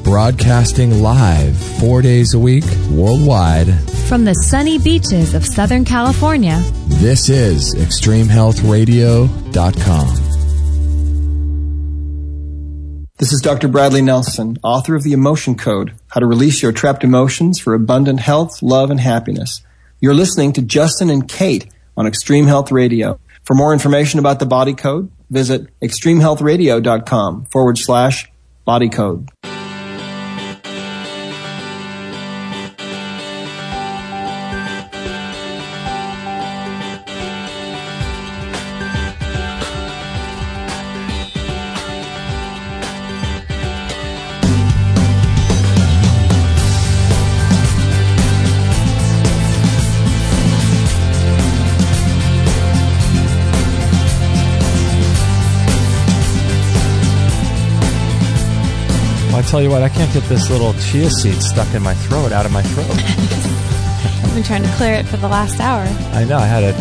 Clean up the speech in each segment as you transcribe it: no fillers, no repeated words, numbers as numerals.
Broadcasting live 4 days a week worldwide from the sunny beaches of Southern California. This is ExtremeHealthRadio.com. This is Dr. Bradley Nelson, author of The Emotion Code, How to Release Your Trapped Emotions for Abundant Health, Love, and Happiness. You're listening to Justin and Kate on Extreme Health Radio. For more information about the Body Code, visit ExtremeHealthRadio.com/Body Code. I tell you what, I can't get this little chia seed stuck in my throat, out of my throat. I've been trying to clear it for the last hour. I know. I had a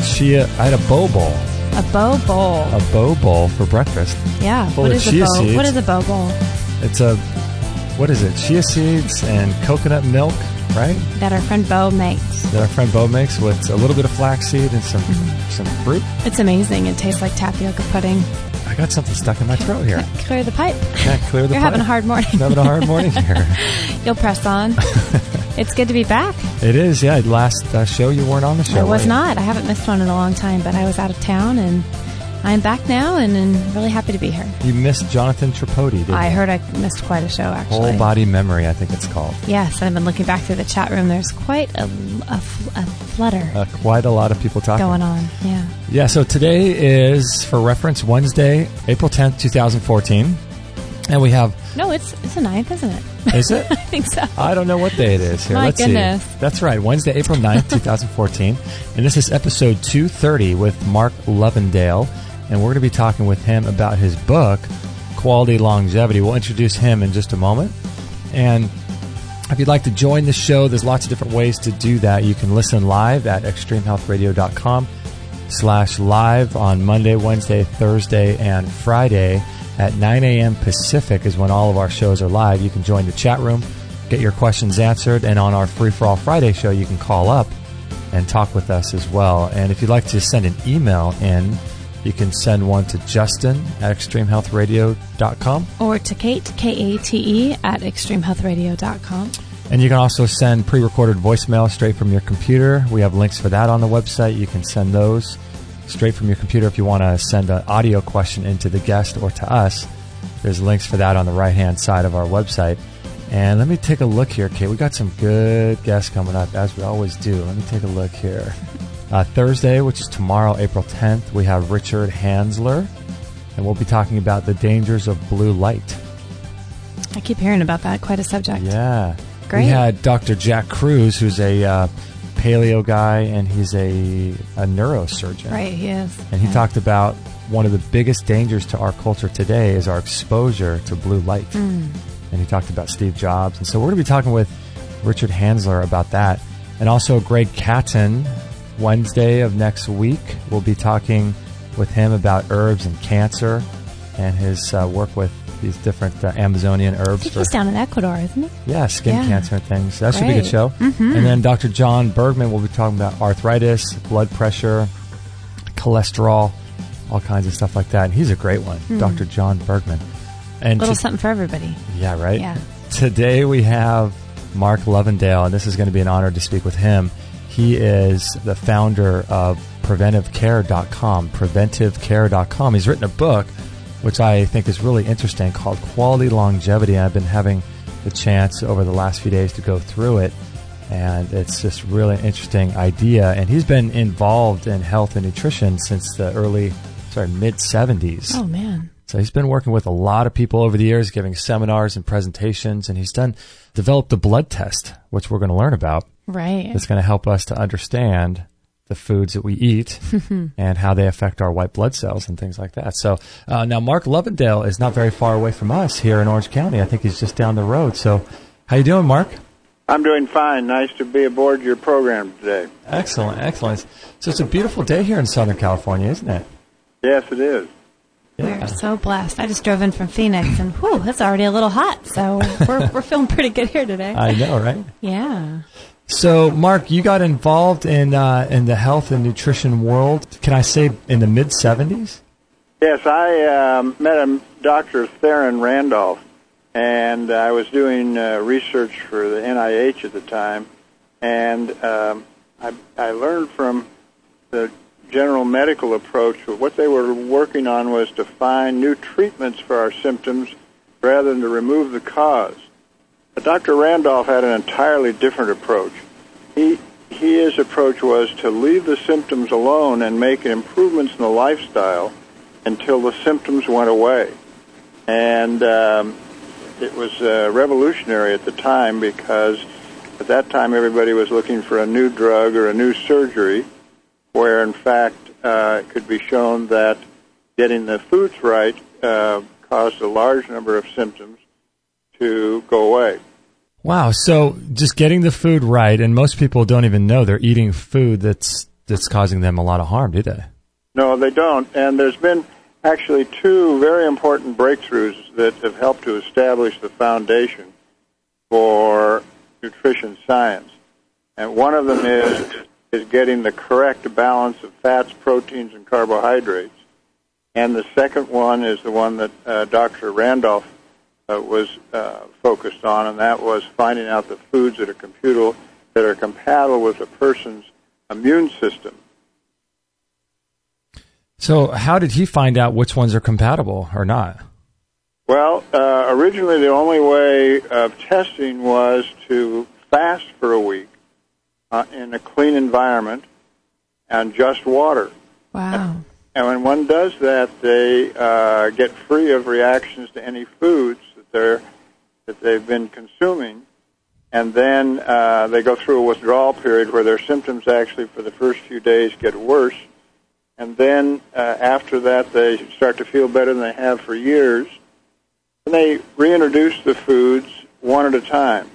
bow bowl. A bow bowl. A bow bowl for breakfast. Yeah. Full of chia seeds. What is a bow bowl? It's chia seeds and coconut milk, right? That our friend Bo makes. With a little bit of flaxseed and some fruit. It's amazing. It tastes like tapioca pudding. I got something stuck in my throat here. Clear the pipe. Can't clear the pipe. You're having a hard morning. Having a hard morning here. You'll press on. It's good to be back. It is, yeah. Last show you weren't on the show. I was not. I haven't missed one in a long time, but I was out of town, and I'm back now, and I'm really happy to be here. You missed Jonathan Tripodi, didn't you? I heard I missed quite a show, actually. Whole body memory, I think it's called. Yes, I've been looking back through the chat room. There's quite a flutter. Quite a lot of people talking. Going on, yeah. Yeah, so today is, for reference, Wednesday, April 10th, 2014. And we have... No, it's the 9th, isn't it? Is it? I think so. I don't know what day it is here. My Let's goodness. see. That's right, Wednesday, April 9th, 2014. And this is episode 230 with Mark Lovendale. And we're going to be talking with him about his book, Quality Longevity. We'll introduce him in just a moment. And if you'd like to join the show, there's lots of different ways to do that. You can listen live at extremehealthradio.com/live on Monday, Wednesday, Thursday, and Friday at 9 a.m. Pacific is when all of our shows are live. You can join the chat room, get your questions answered, and on our Free For All Friday show, you can call up and talk with us as well. And if you'd like to send an email in, you can send one to Justin at extremehealthradio.com. Or to Kate, Kate, at extremehealthradio.com. And you can also send pre-recorded voicemail straight from your computer. We have links for that on the website. You can send those straight from your computer if you want to send an audio question into the guest or to us. There's links for that on the right-hand side of our website. And let me take a look here, Kate. We got some good guests coming up, as we always do. Let me take a look here. Thursday, which is tomorrow, April 10th, we have Richard Hansler, and we'll be talking about the dangers of blue light. I keep hearing about that. Quite a subject. Yeah. Great. We had Dr. Jack Cruz, who's a paleo guy, and he's a neurosurgeon. Right, he is. And he talked about one of the biggest dangers to our culture today is our exposure to blue light. And he talked about Steve Jobs. And so we're going to be talking with Richard Hansler about that. And also Greg Catton. Wednesday of next week, we'll be talking with him about herbs and cancer and his work with these different Amazonian herbs. I think he's down in Ecuador, isn't he? Yeah, skin cancer and things. That should be a good show. Mm-hmm. And then Dr. John Bergman will be talking about arthritis, blood pressure, cholesterol, all kinds of stuff like that. And he's a great one, Dr. John Bergman. And little something for everybody. Yeah, right? Yeah. Today we have Mark Lovendale, and this is going to be an honor to speak with him. He is the founder of PreventiveCare.com, PreventiveCare.com. He's written a book, which I think is really interesting, called Quality Longevity. And I've been having the chance over the last few days to go through it, and it's just really an interesting idea. And he's been involved in health and nutrition since the mid-'70s. Oh, man. So he's been working with a lot of people over the years, giving seminars and presentations, and he's developed a blood test, which we're going to learn about. Right. It's going to help us to understand the foods that we eat and how they affect our white blood cells and things like that. So now Mark Lovendale is not very far away from us here in Orange County. I think he's just down the road. So how you doing, Mark? I'm doing fine. Nice to be aboard your program today. Excellent, excellent. So it's a beautiful day here in Southern California, isn't it? Yes, it is. We're so blessed. I just drove in from Phoenix, and whew, it's already a little hot. So we're feeling pretty good here today. I know, right? Yeah. So, Mark, you got involved in the health and nutrition world. Can I say in the mid '70s? Yes, I met Dr. Theron Randolph, and I was doing research for the NIH at the time, and I learned from the general medical approach. What they were working on was to find new treatments for our symptoms rather than to remove the cause. But Dr. Randolph had an entirely different approach. His approach was to leave the symptoms alone and make improvements in the lifestyle until the symptoms went away. And it was revolutionary at the time, because at that time everybody was looking for a new drug or a new surgery, where in fact it could be shown that getting the foods right caused a large number of symptoms to go away. Wow, so just getting the food right, and most people don't even know they're eating food that's causing them a lot of harm, do they? No, they don't. And there's been actually two very important breakthroughs that have helped to establish the foundation for nutrition science. And one of them is getting the correct balance of fats, proteins, and carbohydrates. And the second one is the one that Dr. Randolph was focused on, and that was finding out the foods that are compatible with a person's immune system. So how did he find out which ones are compatible or not? Well, originally the only way of testing was to fast for a week in a clean environment and just water. Wow. And when one does that, they get free of reactions to any foods that they've been consuming, and then they go through a withdrawal period where their symptoms actually for the first few days get worse, and then after that they start to feel better than they have for years. And they reintroduce the foods one at a time.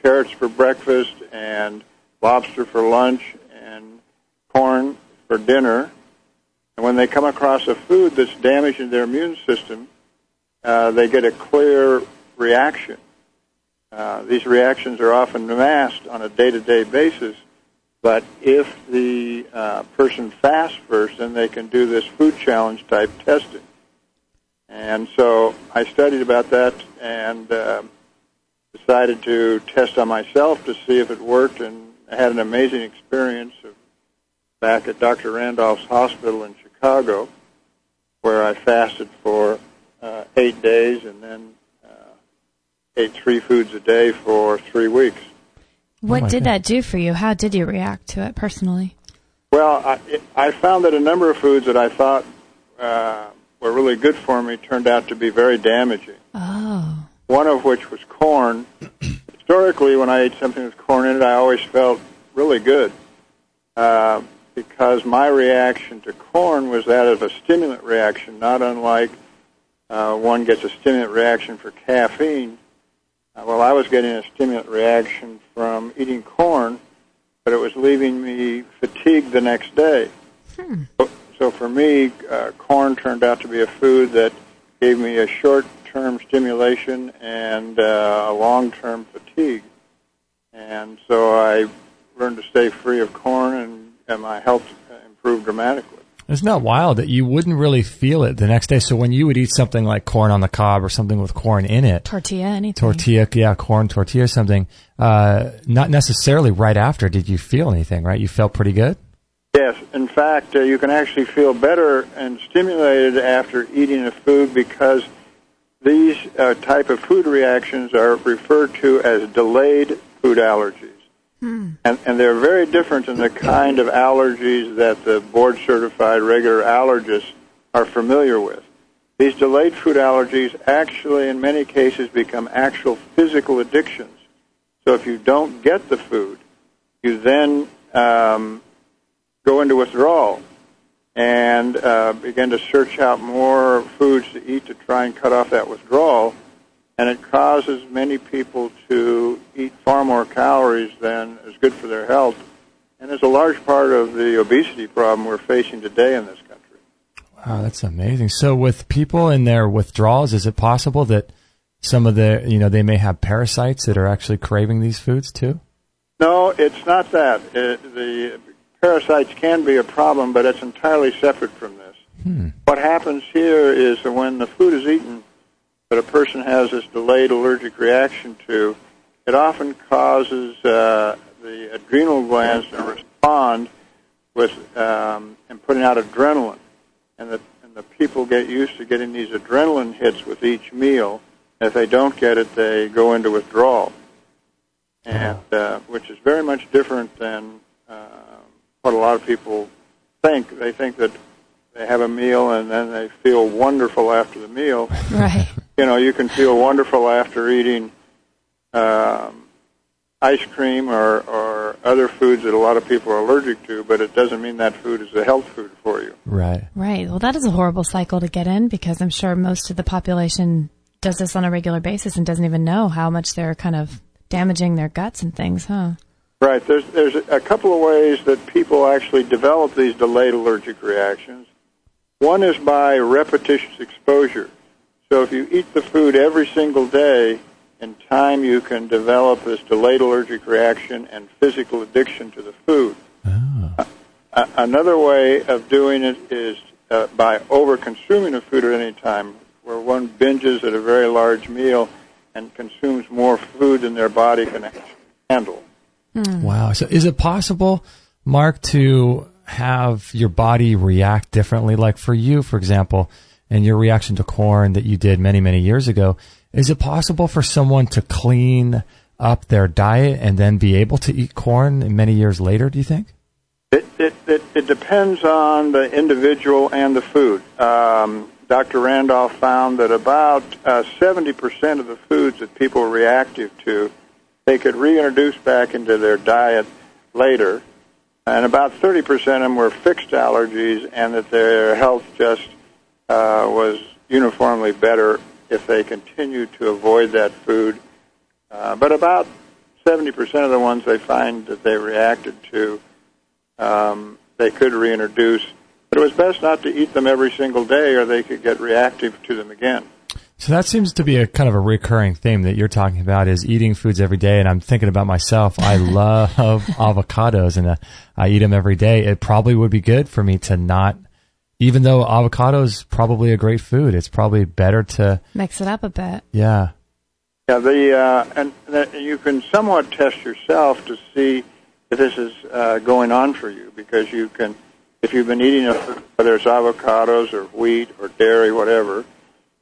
Carrots for breakfast, and lobster for lunch, and corn for dinner. And when they come across a food that's damaging their immune system, they get a clear reaction. These reactions are often masked on a day-to-day basis, but if the person fasts first, then they can do this food challenge type testing. And so I studied about that and decided to test on myself to see if it worked, and I had an amazing experience back at Dr. Randolph's hospital in Chicago, where I fasted for 8 days and then ate 3 foods a day for 3 weeks. What did that do for you? How did you react to it personally? Well, I found that a number of foods that I thought were really good for me turned out to be very damaging. Oh. One of which was corn. Historically, when I ate something with corn in it, I always felt really good because my reaction to corn was that of a stimulant reaction, not unlike one gets a stimulant reaction for caffeine. Well, I was getting a stimulant reaction from eating corn, but it was leaving me fatigued the next day. So for me, corn turned out to be a food that gave me a short-term stimulation and a long-term fatigue. And so I learned to stay free of corn, and my health improved dramatically. Isn't that wild that you wouldn't really feel it the next day? So when you would eat something like corn on the cob or something with corn in it. Tortilla, corn tortilla or something, not necessarily right after did you feel anything, right? You felt pretty good? Yes. In fact, you can actually feel better and stimulated after eating a food because these type of food reactions are referred to as delayed food allergies. And they're very different than the kind of allergies that the board-certified regular allergists are familiar with. These delayed food allergies actually, in many cases, become actual physical addictions. So if you don't get the food, you then go into withdrawal and begin to search out more foods to eat to try and cut off that withdrawal. And it causes many people to eat far more calories than is good for their health. And it's a large part of the obesity problem we're facing today in this country. Wow, that's amazing. So with people in their withdrawals, is it possible that some of the, they may have parasites that are actually craving these foods too? No, it's not that. The parasites can be a problem, but it's entirely separate from this. What happens here is that when the food is eaten that a person has this delayed allergic reaction to, it often causes the adrenal glands to respond with and putting out adrenaline. And the people get used to getting these adrenaline hits with each meal. If they don't get it, they go into withdrawal, and which is very much different than what a lot of people think. They think that they have a meal and then they feel wonderful after the meal. Right. You can feel wonderful after eating ice cream or other foods that a lot of people are allergic to, but it doesn't mean that food is a health food for you. Right. Right. Well, that is a horrible cycle to get in, because I'm sure most of the population does this on a regular basis and doesn't even know how much they're kind of damaging their guts and things, huh? Right. There's a couple of ways that people actually develop these delayed allergic reactions. One is by repetitious exposure. So if you eat the food every single day, in time you can develop this delayed allergic reaction and physical addiction to the food. Oh. Another way of doing it is by over-consuming the food at any time, where one binges at a very large meal and consumes more food than their body can actually handle. Wow. So is it possible, Mark, to have your body react differently? Like for you, for example, and your reaction to corn that you did many, many years ago, is it possible for someone to clean up their diet and then be able to eat corn many years later, do you think? It depends on the individual and the food. Dr. Randolph found that about 70% of the foods that people were reactive to, they could reintroduce back into their diet later, and about 30% of them were fixed allergies, and that their health just was uniformly better if they continued to avoid that food. But about 70% of the ones they find that they reacted to, they could reintroduce. But it was best not to eat them every single day, or they could get reactive to them again. So that seems to be a kind of a recurring theme that you're talking about, is eating foods every day. And I'm thinking about myself. I love avocados, and I eat them every day. It probably would be good for me to not, even though avocado is probably a great food, it's probably better to mix it up a bit. Yeah. Yeah. And you can somewhat test yourself to see if this is going on for you, because you can, if you've been eating whether it's avocados or wheat or dairy, whatever,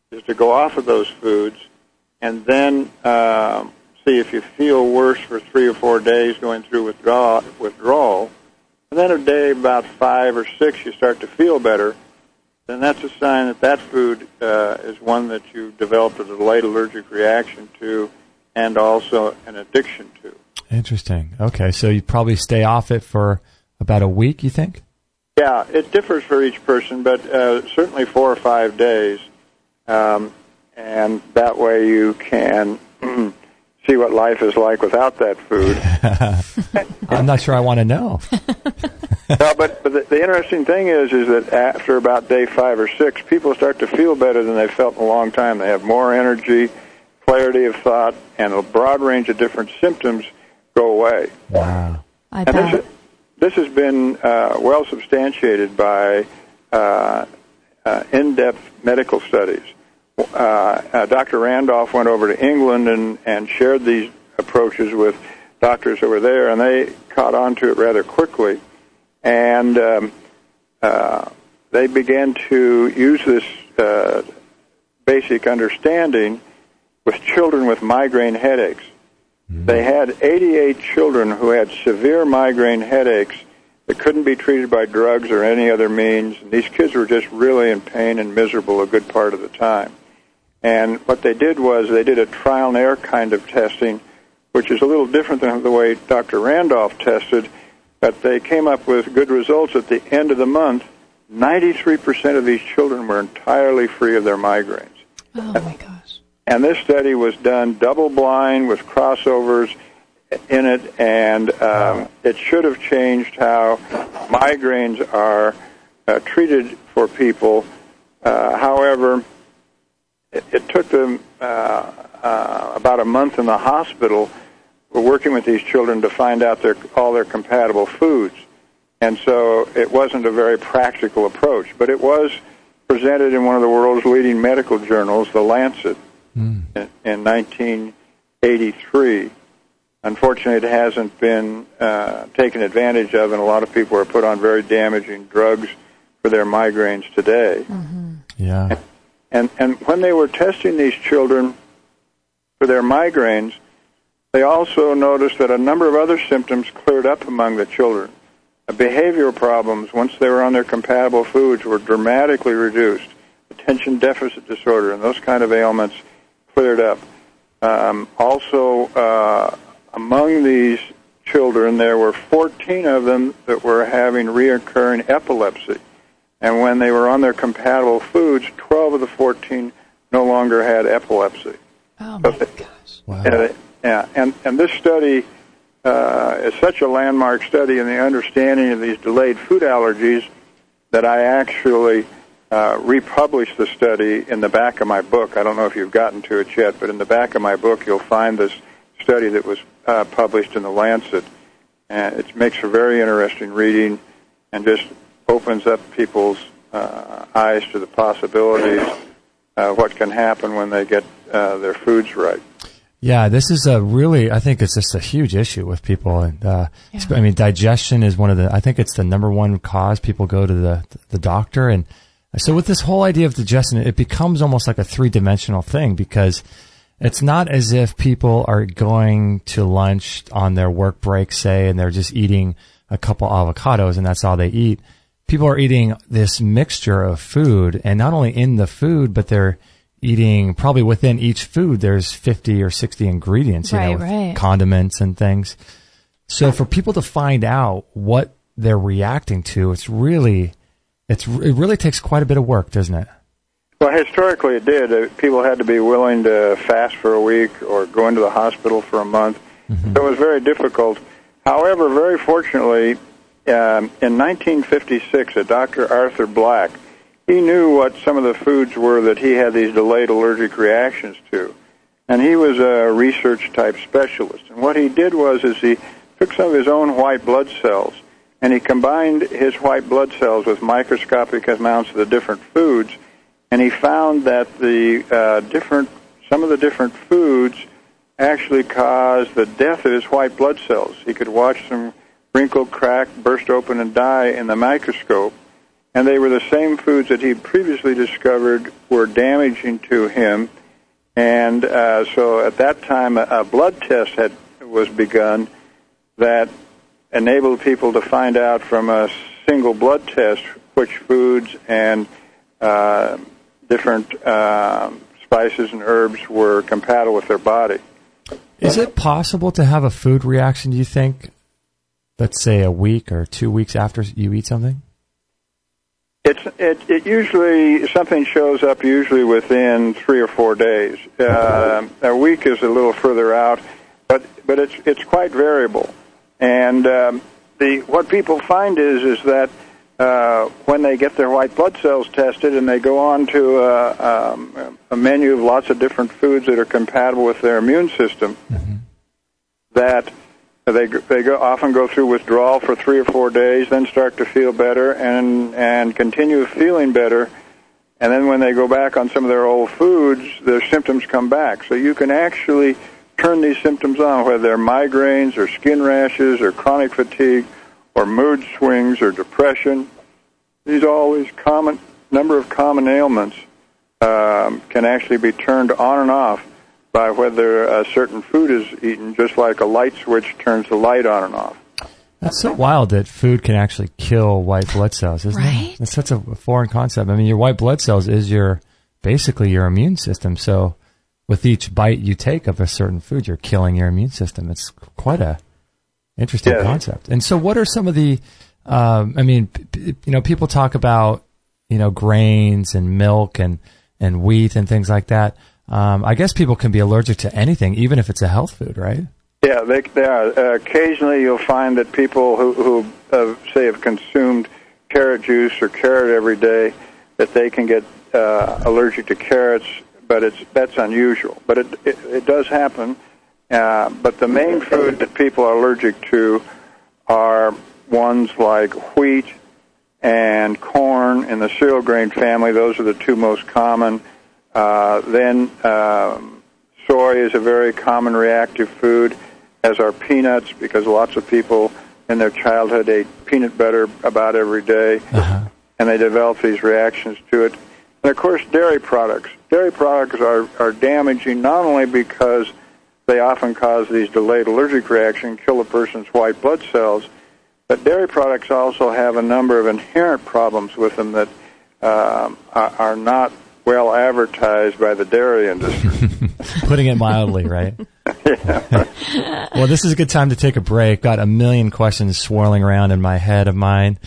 is to go off of those foods and then see if you feel worse for 3 or 4 days going through withdrawal. And then a day about 5 or 6 you start to feel better, then that's a sign that that food is one that you developed a delayed allergic reaction to and also an addiction to. Interesting. Okay, so you probably stay off it for about a week, you think? Yeah, it differs for each person, but certainly 4 or 5 days. And that way you can see what life is like without that food. I'm not sure I want to know. No, but the interesting thing is that after about day 5 or 6, people start to feel better than they've felt in a long time. They have more energy, clarity of thought, and a broad range of different symptoms go away. Wow. I bet. This has been well substantiated by in-depth medical studies. Dr. Randolph went over to England and shared these approaches with doctors over there, and they caught on to it rather quickly. And they began to use this basic understanding with children with migraine headaches. They had 88 children who had severe migraine headaches that couldn't be treated by drugs or any other means. And these kids were just really in pain and miserable a good part of the time. And what they did was they did a trial and error kind of testing, which is a little different than the way Dr. Randolph tested, but they came up with good results. At the end of the month, 93% of these children were entirely free of their migraines. Oh, my gosh. And this study was done double-blind with crossovers in it, and it should have changed how migraines are treated for people. However, it took them about a month in the hospital working with these children to find out all their compatible foods. And so it wasn't a very practical approach, but it was presented in one of the world's leading medical journals, The Lancet, in 1983. Unfortunately, it hasn't been taken advantage of, and a lot of people are put on very damaging drugs for their migraines today. Mm-hmm. Yeah. And when they were testing these children for their migraines, they also noticed that a number of other symptoms cleared up among the children. Behavioral problems, once they were on their compatible foods, were dramatically reduced. Attention deficit disorder and those kind of ailments cleared up. Also, among these children, there were 14 of them that were having reoccurring epilepsy. And when they were on their compatible foods, 12 of the 14 no longer had epilepsy. Oh, my gosh. Wow. And this study is such a landmark study in the understanding of these delayed food allergies that I actually republished the study in the back of my book. I don't know if you've gotten to it yet, but in the back of my book you'll find this study that was published in The Lancet. And it makes for very interesting reading and just opens up people's eyes to the possibilities of what can happen when they get their foods right. Yeah, this is I think it's just a huge issue with people. And I mean, digestion is I think it's the number one cause people go to the doctor. And so with this whole idea of digestion, it becomes almost like a three-dimensional thing, because it's not as if people are going to lunch on their work break, say, and they're just eating a couple avocados and that's all they eat. People are eating this mixture of food, and not only in the food, but they're eating probably within each food there's 50 or 60 ingredients, with condiments and things. So for people to find out what they're reacting to, it really takes quite a bit of work, doesn't it? Well, historically it did. People had to be willing to fast for a week or go into the hospital for a month. Mm-hmm. So it was very difficult. However, very fortunately, in 1956, a Dr. Arthur Black, he knew what some of the foods were that he had these delayed allergic reactions to. And he was a research-type specialist. And what he did was he took some of his own white blood cells, and he combined his white blood cells with microscopic amounts of the different foods, and he found that some of the different foods actually caused the death of his white blood cells. He could watch them wrinkle, crack, burst open, and die in the microscope. And they were the same foods that he previously discovered were damaging to him. And so at that time, a blood test was begun that enabled people to find out from a single blood test which foods and different spices and herbs were compatible with their body. Is it possible to have a food reaction, do you think, let's say a week or 2 weeks after you eat something? It usually, something shows up usually within 3 or 4 days. A week is a little further out, but it's quite variable. And what people find is that when they get their white blood cells tested and they go on to a menu of lots of different foods that are compatible with their immune system, mm-hmm. that they often go through withdrawal for 3 or 4 days, then start to feel better and continue feeling better. And then when they go back on some of their old foods, their symptoms come back. So you can actually turn these symptoms on, whether they're migraines or skin rashes or chronic fatigue or mood swings or depression. These number of common ailments can actually be turned on and off by whether a certain food is eaten, just like a light switch turns the light on and off. That's so wild that food can actually kill white blood cells, isn't it? It's such a foreign concept. I mean, your white blood cells is basically your immune system. So with each bite you take of a certain food, you're killing your immune system. It's quite a interesting concept. And so what are some of the, people talk about, grains and milk and wheat and things like that. I guess people can be allergic to anything, even if it's a health food, right? Yeah, they are. Occasionally you'll find that people who say, have consumed carrot juice or carrot every day, that they can get allergic to carrots, but that's unusual. But it does happen. But the main food that people are allergic to are ones like wheat and corn in the cereal grain family. Those are the two most common. Then soy is a very common reactive food, as are peanuts, because lots of people in their childhood ate peanut butter about every day, and they develop these reactions to it. And, of course, dairy products. Dairy products are damaging not only because they often cause these delayed allergic reactions, kill a person's white blood cells, but dairy products also have a number of inherent problems with them that are not well advertised by the dairy industry. Putting it mildly, right? Yeah. Well, this is a good time to take a break. Got a million questions swirling around in my head of mine.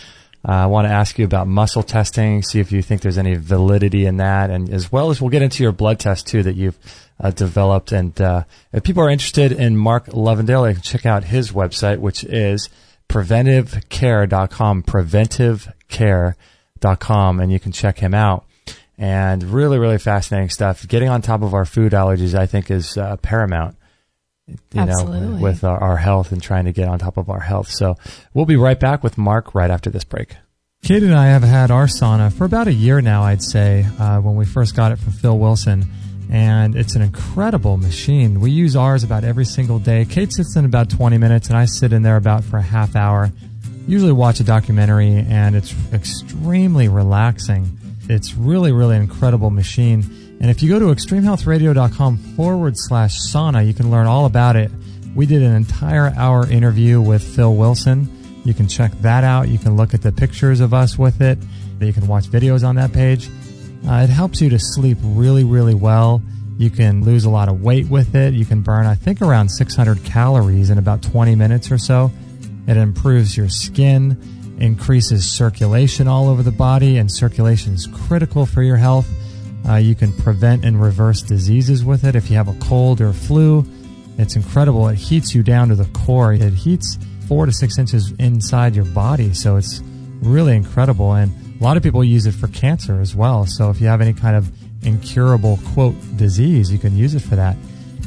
I want to ask you about muscle testing, see if you think there's any validity in that, and as well as we'll get into your blood test, too, that you've developed. And if people are interested in Mark Lovendale, they can check out his website, which is preventivecare.com, preventivecare.com, and you can check him out. And really, really fascinating stuff. Getting on top of our food allergies, I think, is paramount. Absolutely. With our health and trying to get on top of our health. So we'll be right back with Mark right after this break. Kate and I have had our sauna for about a year now, I'd say, when we first got it from Phil Wilson. And it's an incredible machine. We use ours about every single day. Kate sits in about 20 minutes, and I sit in there about for a half hour. Usually watch a documentary, and it's extremely relaxing. It's really, really an incredible machine. And if you go to extremehealthradio.com/sauna, you can learn all about it. We did an entire hour interview with Phil Wilson. You can check that out. You can look at the pictures of us with it. You can watch videos on that page. It helps you to sleep really, really well. You can lose a lot of weight with it. You can burn, I think, around 600 calories in about 20 minutes or so. It improves your skin, increases circulation all over the body, and circulation is critical for your health. You can prevent and reverse diseases with it. If you have a cold or flu, it's incredible. It heats you down to the core. It heats 4 to 6 inches inside your body, so it's really incredible. And a lot of people use it for cancer as well. So if you have any kind of incurable, quote, disease, you can use it for that.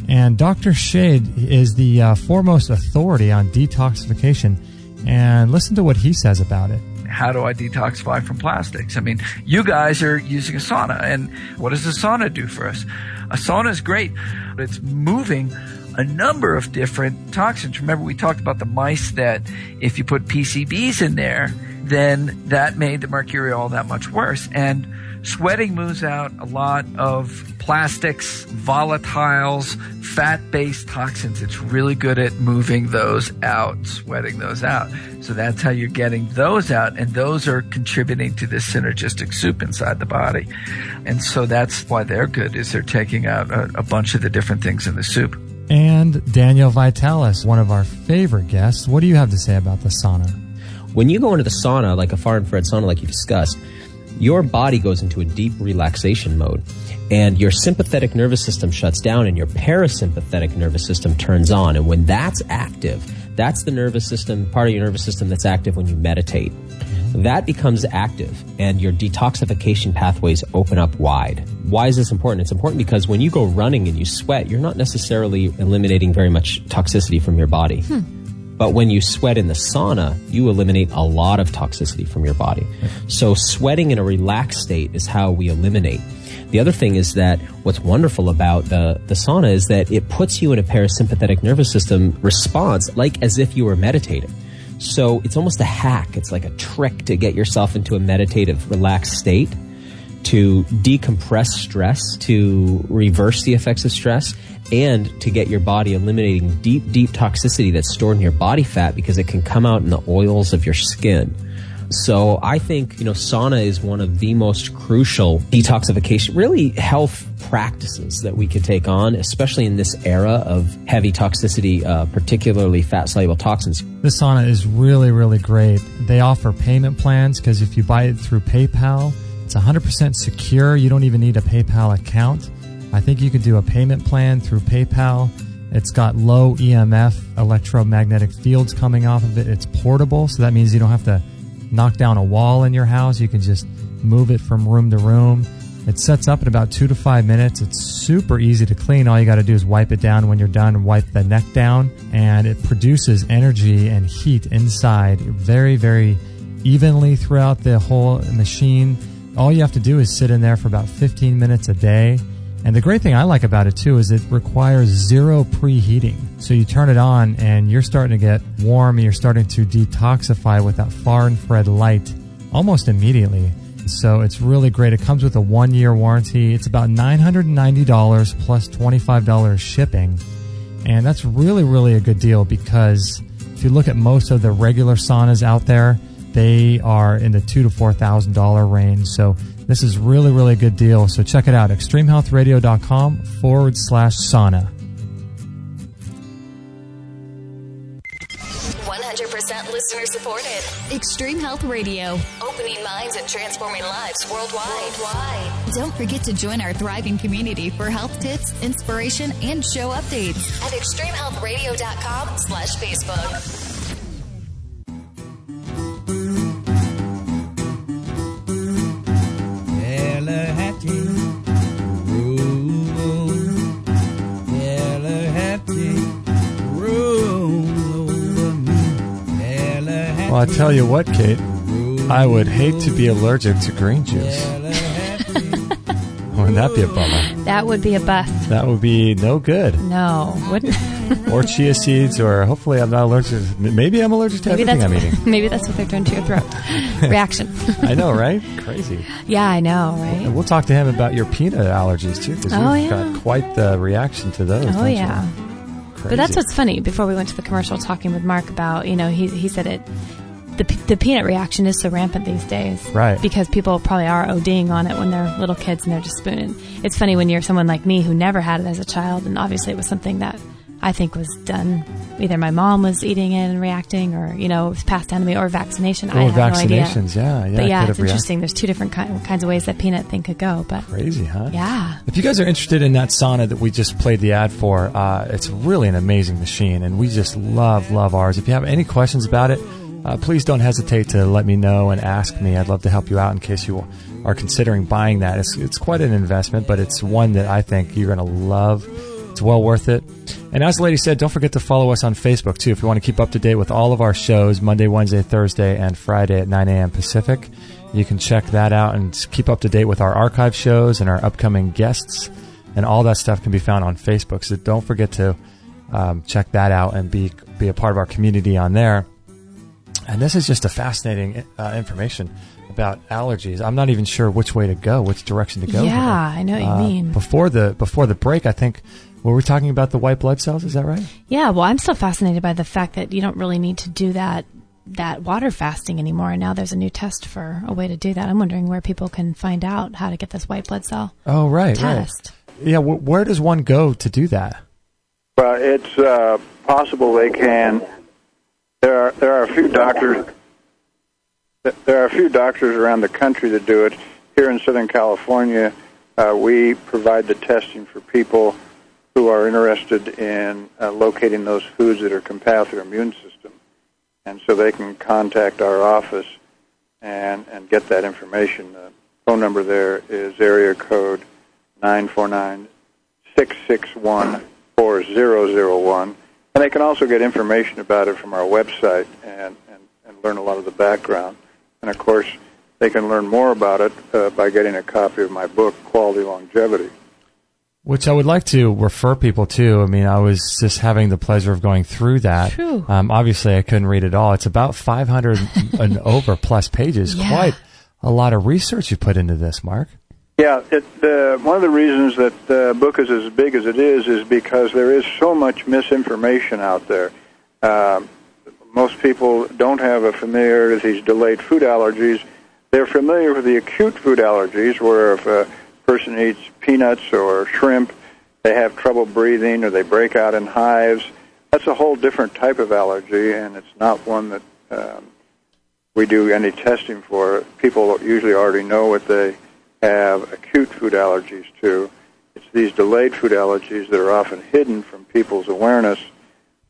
And Dr. Shade is the foremost authority on detoxification. And listen to what he says about it. How do I detoxify from plastics? I mean, you guys are using a sauna, and what does a sauna do for us? A sauna is great. It's moving a number of different toxins. Remember, we talked about the mice that if you put PCBs in there, then that made the mercurial that much worse. And sweating moves out a lot of plastics, volatiles, fat-based toxins. It's really good at moving those out, sweating those out. So that's how you're getting those out, and those are contributing to this synergistic soup inside the body. And so that's why they're good, is they're taking out a bunch of the different things in the soup. And Daniel Vitalis, one of our favorite guests. What do you have to say about the sauna? When you go into the sauna, like a far infrared sauna like you discussed, your body goes into a deep relaxation mode, and your sympathetic nervous system shuts down and your parasympathetic nervous system turns on. And when that's active, that's the nervous system, part of your nervous system that's active when you meditate. That becomes active, and your detoxification pathways open up wide. Why is this important? It's important because when you go running and you sweat, you're not necessarily eliminating very much toxicity from your body. But when you sweat in the sauna, you eliminate a lot of toxicity from your body. So sweating in a relaxed state is how we eliminate. The other thing is that what's wonderful about the sauna is that it puts you in a parasympathetic nervous system response, like as if you were meditating. So it's almost a hack. It's like a trick to get yourself into a meditative, relaxed state, to decompress stress, to reverse the effects of stress, and to get your body eliminating deep, deep toxicity that's stored in your body fat, because it can come out in the oils of your skin. So I think, sauna is one of the most crucial detoxification, really health practices that we could take on, especially in this era of heavy toxicity, particularly fat-soluble toxins. The sauna is really, really great. They offer payment plans, because if you buy it through PayPal, it's 100% secure. You don't even need a PayPal account. I think you could do a payment plan through PayPal. It's got low EMF electromagnetic fields coming off of it. It's portable, so that means you don't have to knock down a wall in your house. You can just move it from room to room. It sets up in about 2 to 5 minutes. It's super easy to clean. All you got to do is wipe it down when you're done and wipe the neck down. And it produces energy and heat inside very, very evenly throughout the whole machine. All you have to do is sit in there for about 15 minutes a day. And the great thing I like about it too is it requires zero preheating. So you turn it on and you're starting to get warm and you're starting to detoxify with that far infrared light almost immediately. So it's really great. It comes with a 1-year warranty. It's about $990 plus $25 shipping. And that's really, really a good deal because if you look at most of the regular saunas out there, they are in the $2,000 to $4,000 range. So this is really, really a good deal. So check it out, extremehealthradio.com/sauna. 100% listener supported. Extreme Health Radio. Opening minds and transforming lives worldwide. Don't forget to join our thriving community for health tips, inspiration, and show updates at extremehealthradio.com/Facebook. Well, I tell you what, Kate, I would hate to be allergic to green juice. Wouldn't that be a bummer? That would be a bust. That would be no good. No, wouldn't. Or chia seeds, or hopefully I'm not allergic. Maybe I'm allergic to everything I'm eating. Maybe that's what they're doing to your throat. Reaction. I know, right? Crazy. Yeah, I know, right? And we'll talk to him about your peanut allergies, too, because you've got quite the reaction to those. Oh, yeah. Crazy. But that's what's funny. Before we went to the commercial talking with Mark about, he said it. The peanut reaction is so rampant these days. Right. Because people probably are ODing on it when they're little kids and they're just spooning. It's funny when you're someone like me who never had it as a child, and obviously it was something that I think was done. Either my mom was eating it and reacting, or, it was passed down to me, or vaccination. I have vaccinations, no idea. yeah. But yeah, it's interesting. There's two different kinds of ways that peanut thing could go. But crazy, huh? Yeah. If you guys are interested in that sauna that we just played the ad for, it's really an amazing machine, and we just love ours. If you have any questions about it, please don't hesitate to let me know and ask me. I'd love to help you out in case you are considering buying that. It's quite an investment, but it's one that I think you're going to love. It's well worth it. And as the lady said, don't forget to follow us on Facebook, too, if you want to keep up to date with all of our shows, Monday, Wednesday, Thursday, and Friday at 9 a.m. Pacific. You can check that out and keep up to date with our archive shows and our upcoming guests. And all that stuff can be found on Facebook. So don't forget to check that out and be a part of our community on there. And this is just a fascinating information about allergies. I'm not even sure which way to go, which direction to go. Yeah, I know what you mean. Before the break, I think, were we talking about the white blood cells? Is that right? Yeah, well, I'm still fascinated by the fact that you don't really need to do that water fasting anymore. And now there's a new test for a way to do that. I'm wondering where people can find out how to get this white blood cell test. Right. Yeah, where does one go to do that? Well, it's possible they can. There are a few doctors. There are a few doctors around the country that do it. Here in Southern California, we provide the testing for people who are interested in locating those foods that are compatible with their immune system, and so they can contact our office and get that information. The phone number there is area code 949-661-4001. And they can also get information about it from our website and learn a lot of the background. And, of course, they can learn more about it by getting a copy of my book, Quality Longevity. Which I would like to refer people to. I mean, I was just having the pleasure of going through that. Obviously, I couldn't read it all. It's about 500 and over plus pages. Yeah. Quite a lot of research you put into this, Mark. Yeah, one of the reasons that the book is as big as it is because there is so much misinformation out there. Most people don't have a familiarity with these delayed food allergies. They're familiar with the acute food allergies, where if a person eats peanuts or shrimp, they have trouble breathing or they break out in hives. That's a whole different type of allergy, and it's not one that we do any testing for. People usually already know what they have acute food allergies to. It's these delayed food allergies that are often hidden from people's awareness.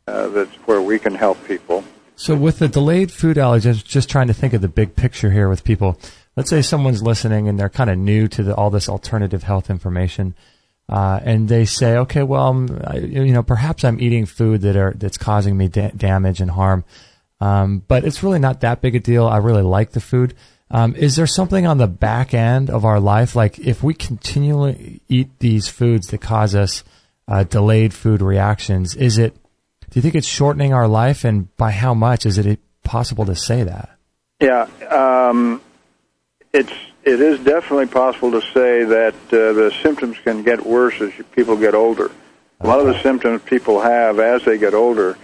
That's where we can help people. So with the delayed food allergy, just trying to think of the big picture here with people. Let's say someone's listening and they're kind of new to all this alternative health information, and they say, okay, well, perhaps I'm eating food that's causing me damage and harm, but it's really not that big a deal. I really like the food. Is there something on the back end of our life, like if we continually eat these foods that cause us delayed food reactions, do you think it's shortening our life, and by how much? Is it possible to say that? Yeah, it is definitely possible to say that the symptoms can get worse as people get older. A lot of the symptoms people have as they get older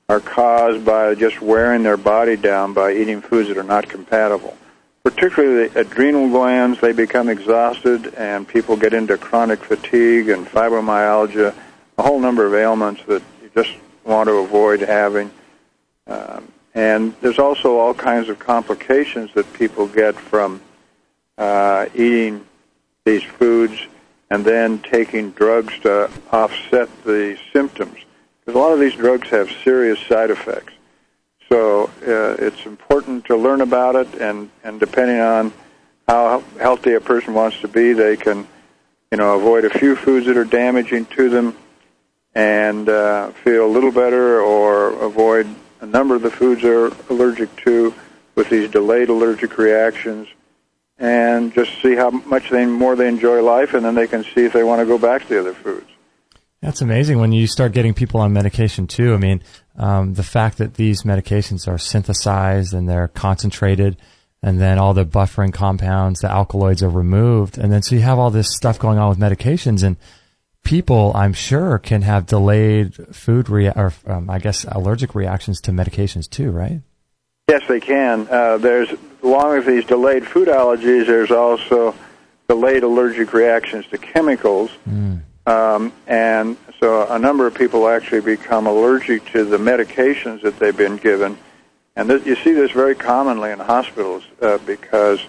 are caused by just wearing their body down by eating foods that are not compatible. Particularly the adrenal glands, they become exhausted, and people get into chronic fatigue and fibromyalgia, a whole number of ailments that you just want to avoid having. And there's also all kinds of complications that people get from eating these foods and then taking drugs to offset the symptoms. Because a lot of these drugs have serious side effects. So it's important to learn about it, and depending on how healthy a person wants to be, they can, avoid a few foods that are damaging to them and feel a little better, or avoid a number of the foods they're allergic to with these delayed allergic reactions, and just see how much more they enjoy life, and then they can see if they want to go back to the other foods. That's amazing when you start getting people on medication too. I mean, the fact that these medications are synthesized and they're concentrated, and then all the buffering compounds, the alkaloids are removed, and then so you have all this stuff going on with medications, and people, I'm sure, can have delayed food allergic reactions to medications too, right? Yes, they can. Along with these delayed food allergies, there's also delayed allergic reactions to chemicals. And so a number of people actually become allergic to the medications that they've been given. And you see this very commonly in hospitals because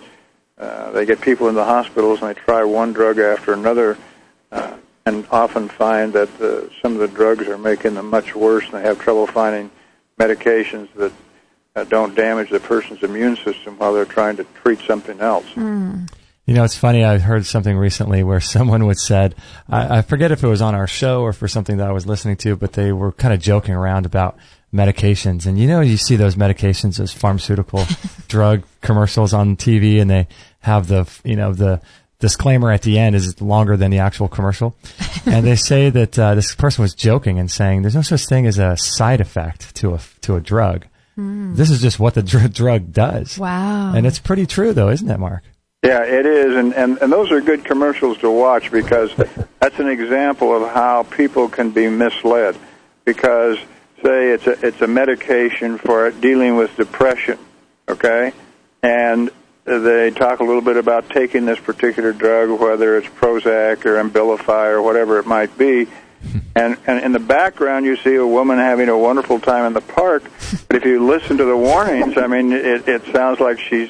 they get people in the hospitals and they try one drug after another and often find that some of the drugs are making them much worse, and they have trouble finding medications that don't damage the person's immune system while they're trying to treat something else. It's funny, I heard something recently where someone had said, I forget if it was on our show or for something that I was listening to, but they were kind of joking around about medications. And you see those medications, those pharmaceutical drug commercials on TV, and they have the disclaimer at the end is longer than the actual commercial. And they say that this person was joking and saying there's no such thing as a side effect to a drug. This is just what the drug does. Wow. And it's pretty true, though, isn't it, Mark? Yeah, it is, and those are good commercials to watch, because that's an example of how people can be misled. Because, say, it's a medication for dealing with depression, okay? And they talk a little bit about taking this particular drug, whether it's Prozac or Abilify or whatever it might be. And in the background, you see a woman having a wonderful time in the park. But if you listen to the warnings, I mean, it sounds like she's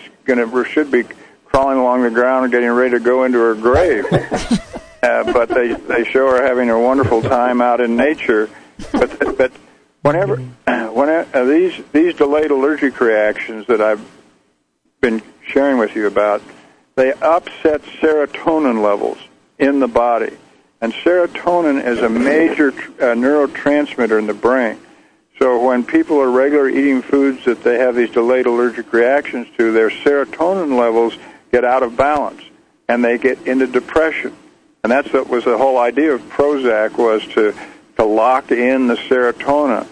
should be crawling along the ground and getting ready to go into her grave. But they show her having a wonderful time out in nature. But whenever these delayed allergic reactions that I've been sharing with you about, they upset serotonin levels in the body. And serotonin is a major neurotransmitter in the brain. So when people are regularly eating foods that they have these delayed allergic reactions to, their serotonin levels get out of balance, and they get into depression. And that's what was the whole idea of Prozac, was to lock in the serotonin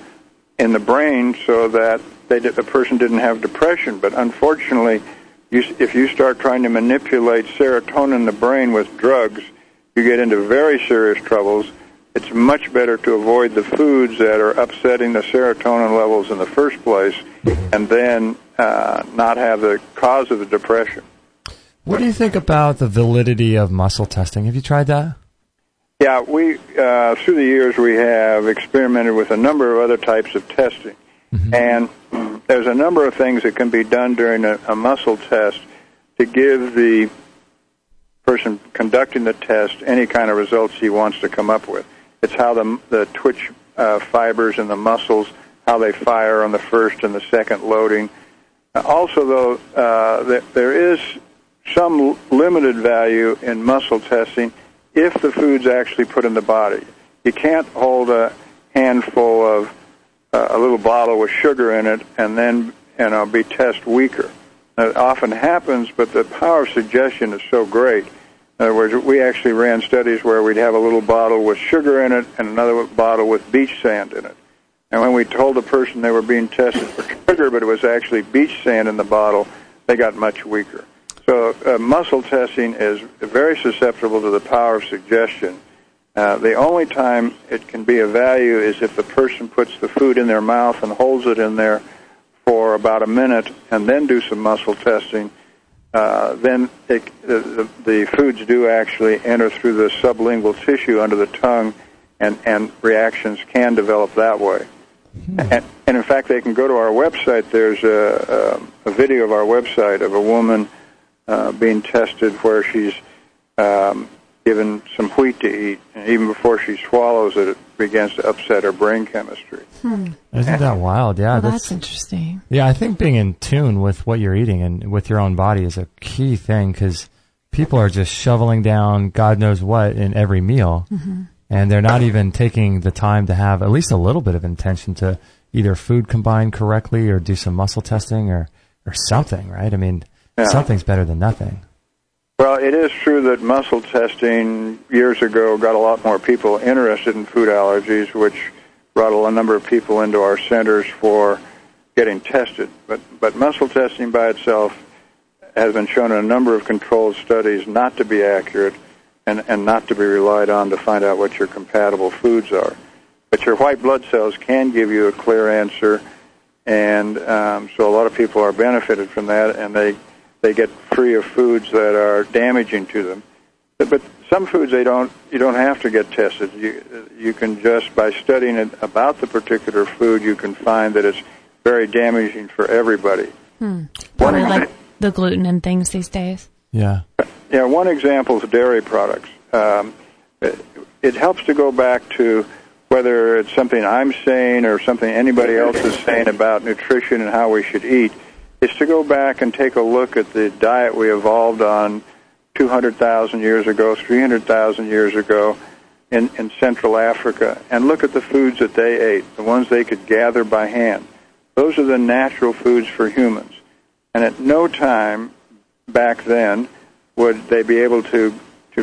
in the brain so that the person didn't have depression. But unfortunately, if you start trying to manipulate serotonin in the brain with drugs, you get into very serious troubles. It's much better to avoid the foods that are upsetting the serotonin levels in the first place, and then not have the cause of the depression. What do you think about the validity of muscle testing? Have you tried that? Yeah, we through the years we have experimented with a number of other types of testing. And there's a number of things that can be done during a muscle test to give the person conducting the test any kind of results he wants to come up with. It's how the twitch fibers in the muscles, how they fire on the first and the second loading. Also, though, there is some limited value in muscle testing if the food's actually put in the body. You can't hold a handful of a little bottle with sugar in it and then be test weaker. It often happens, but the power of suggestion is so great. In other words, we actually ran studies where we'd have a little bottle with sugar in it and another bottle with beach sand in it. And when we told the person they were being tested for sugar, but it was actually beach sand in the bottle, they got much weaker. So muscle testing is very susceptible to the power of suggestion. The only time it can be of value is if the person puts the food in their mouth and holds it in there for about a minute and then do some muscle testing. Then the foods do actually enter through the sublingual tissue under the tongue, and reactions can develop that way. And in fact, they can go to our website. There's a video of our website of a woman being tested where she's given some wheat to eat, and even before she swallows it, it begins to upset her brain chemistry. Isn't that wild? Yeah, well, that's interesting. Yeah, I think being in tune with what you're eating and with your own body is a key thing, because people are just shoveling down God knows what in every meal, and they're not even taking the time to have at least a little bit of intention to either food combine correctly or do some muscle testing or something, right? I mean, something's better than nothing. Well, it is true that muscle testing years ago got a lot more people interested in food allergies, which brought a number of people into our centers for getting tested. But muscle testing by itself has been shown in a number of controlled studies not to be accurate and not to be relied on to find out what your compatible foods are. But your white blood cells can give you a clear answer, and so a lot of people are benefited from that, and they get free of foods that are damaging to them. But some foods you don't have to get tested. You can just, by studying it about the particular food, you can find that it's very damaging for everybody. Probably like the gluten and things these days. Yeah, one example is dairy products. It helps to go back to whether it's something I'm saying or something anybody else is saying about nutrition and how we should eat, is to go back and take a look at the diet we evolved on 200,000 years ago, 300,000 years ago in Central Africa, and look at the foods that they ate, the ones they could gather by hand. Those are the natural foods for humans. And at no time back then would they be able to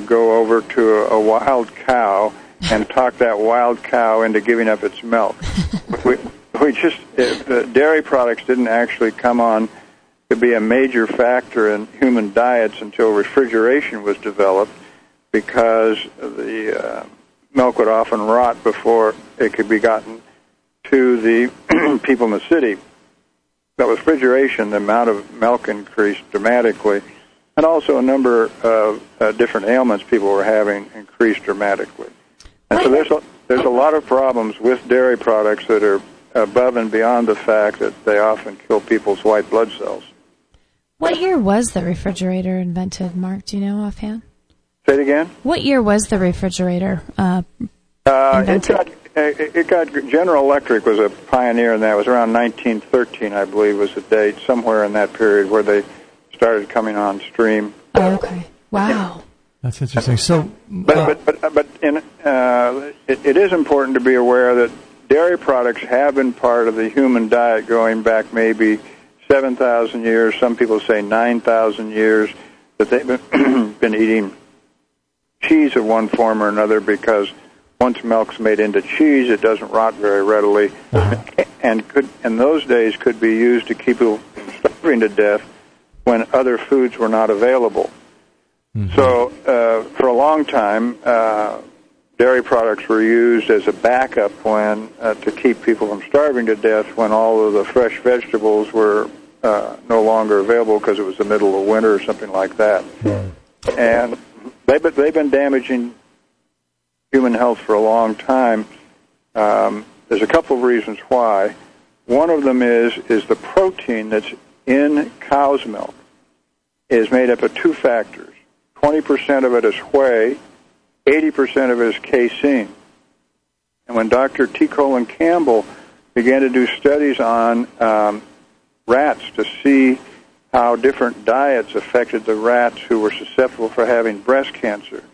go over to a wild cow and talk that wild cow into giving up its milk. Dairy products didn't actually come on to be a major factor in human diets until refrigeration was developed, because the milk would often rot before it could be gotten to the people in the city. But with refrigeration, the amount of milk increased dramatically, and also a number of different ailments people were having increased dramatically. And so there's a lot of problems with dairy products that are above and beyond the fact that they often kill people's white blood cells. What year was the refrigerator invented, Mark? Do you know offhand? Say it again? What year was the refrigerator invented? It got General Electric was a pioneer in that. It was around 1913, I believe, was the date, somewhere in that period where they started coming on stream. Oh, okay. Wow. That's interesting. So, it is important to be aware that dairy products have been part of the human diet going back maybe 7,000 years. Some people say 9,000 years, that they've been eating cheese of one form or another, because once milk's made into cheese, it doesn't rot very readily, and could, in those days, could be used to keep people from starving to death when other foods were not available. So for a long time, dairy products were used as a backup when to keep people from starving to death when all of the fresh vegetables were no longer available because it was the middle of winter or something like that. And they've been damaging human health for a long time. There's a couple of reasons why. One of them is the protein that's in cow's milk is made up of two factors. 20% of it is whey, 80% of it is casein. And when Dr. T. Colin Campbell began to do studies on rats to see how different diets affected the rats who were susceptible for having breast cancer.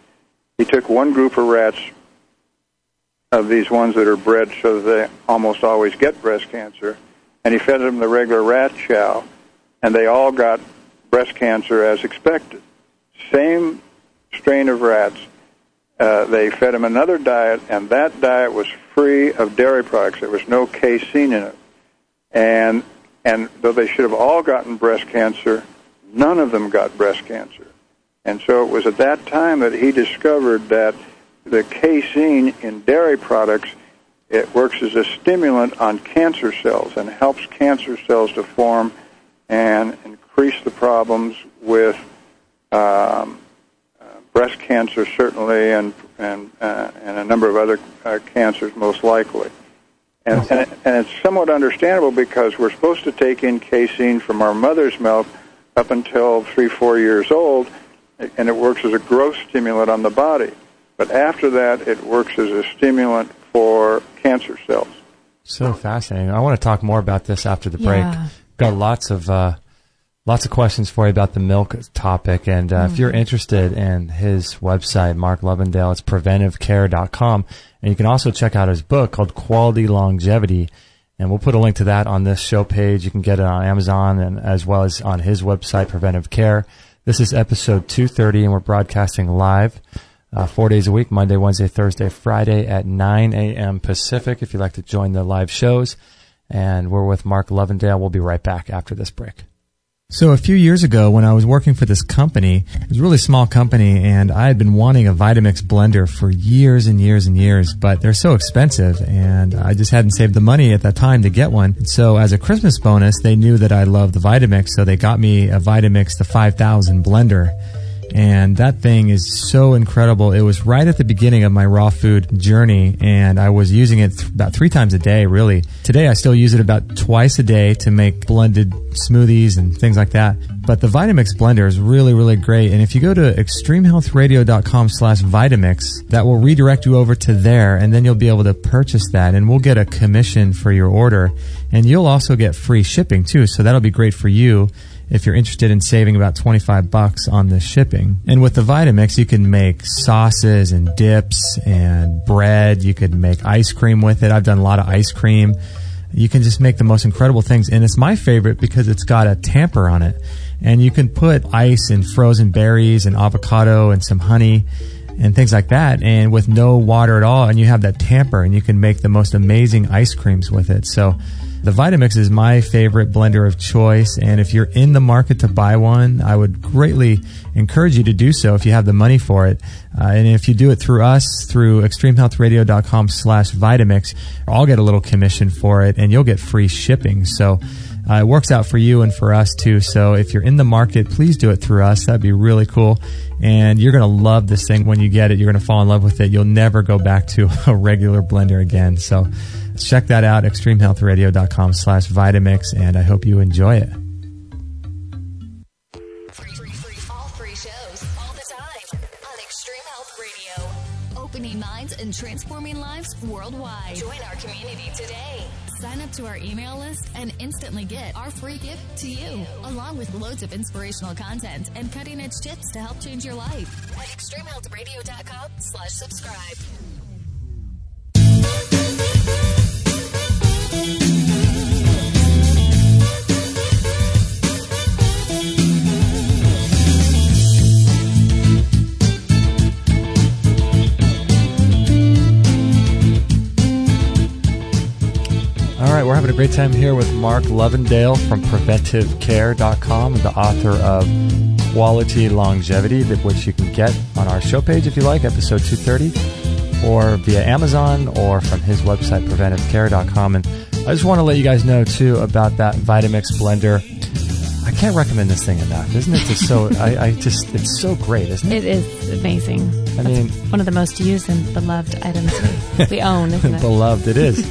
He took one group of rats, of these ones that are bred so that they almost always get breast cancer, and he fed them the regular rat chow, and they all got breast cancer as expected. Same strain of rats. They fed them another diet, and that diet was free of dairy products. There was no casein in it. And though they should have all gotten breast cancer, none of them got breast cancer. And so it was at that time that he discovered that the casein in dairy products, it works as a stimulant on cancer cells and helps cancer cells to form and increase the problems with breast cancer, certainly, and a number of other cancers, most likely. And it's somewhat understandable because we're supposed to take in casein from our mother's milk up until 3-4 years old, and it works as a growth stimulant on the body. But after that, it works as a stimulant for cancer cells. So fascinating. I want to talk more about this after the break. Got lots of questions for you about the milk topic. And if you're interested in his website, Mark Lovendale, it's preventivecare.com. And you can also check out his book called Quality Longevity. And we'll put a link to that on this show page. You can get it on Amazon and as well as on his website, Preventive Care. This is episode 230, and we're broadcasting live 4 days a week, Monday, Wednesday, Thursday, Friday at 9 a.m. Pacific if you'd like to join the live shows. And we're with Mark Lovendale. We'll be right back after this break. So a few years ago when I was working for this company, it was a really small company, and I had been wanting a Vitamix blender for years and years and years, but they're so expensive, and I just hadn't saved the money at that time to get one. And so as a Christmas bonus, they knew that I loved the Vitamix, so they got me a Vitamix, the 5000 blender. And that thing is so incredible. It was right at the beginning of my raw food journey, and I was using it about 3 times a day, really. Today, I still use it about twice a day to make blended smoothies and things like that. But the Vitamix blender is really, really great. And if you go to extremehealthradio.com/Vitamix, that will redirect you over to there, and then you'll be able to purchase that, and we'll get a commission for your order. And you'll also get free shipping, too, so that'll be great for you if you're interested in saving about $25 on the shipping. And with the Vitamix, you can make sauces and dips and bread. You could make ice cream with it. I've done a lot of ice cream. You can just make the most incredible things. And it's my favorite because it's got a tamper on it. And you can put ice and frozen berries and avocado and some honey and things like that, and with no water at all. And you have that tamper, and you can make the most amazing ice creams with it. So the Vitamix is my favorite blender of choice, and if you're in the market to buy one, I would greatly encourage you to do so if you have the money for it. And if you do it through us, through extremehealthradio.com/Vitamix, I'll get a little commission for it, and you'll get free shipping. So it works out for you and for us, too. So if you're in the market, please do it through us. That'd be really cool. And you're going to love this thing when you get it. You're going to fall in love with it. You'll never go back to a regular blender again. So check that out, extremehealthradio.com/Vitamix, and I hope you enjoy it. All free shows, all the time, on Extreme Health Radio. Opening minds and transforming lives worldwide. Join our community today. Sign up to our email list and instantly get our free gift to you, along with loads of inspirational content and cutting-edge tips to help change your life at extremehealthradio.com/subscribe. All right, we're having a great time here with Mark Lovendale from preventivecare.com, the author of Quality Longevity, which you can get on our show page if you like, episode 230, or via Amazon or from his website, preventivecare.com. And I just want to let you guys know, too, about that Vitamix blender. I can't recommend this thing enough, isn't it? Just so it's so great, isn't it? It is amazing. I mean, one of the most used and beloved items we own, isn't it? Beloved, it is.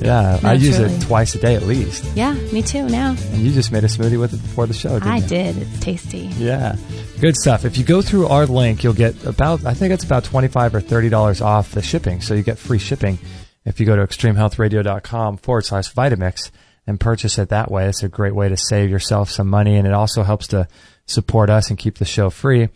Yeah, No, I use truly. it twice a day at least. Yeah, me too now. And you just made a smoothie with it before the show, didn't you? I did. It's tasty. Yeah. Good stuff. If you go through our link, you'll get I think it's about $25 or $30 off the shipping. So you get free shipping. if you go to extremehealthradio.com/Vitamix and purchase it that way, it's a great way to save yourself some money, and it also helps to support us and keep the show free.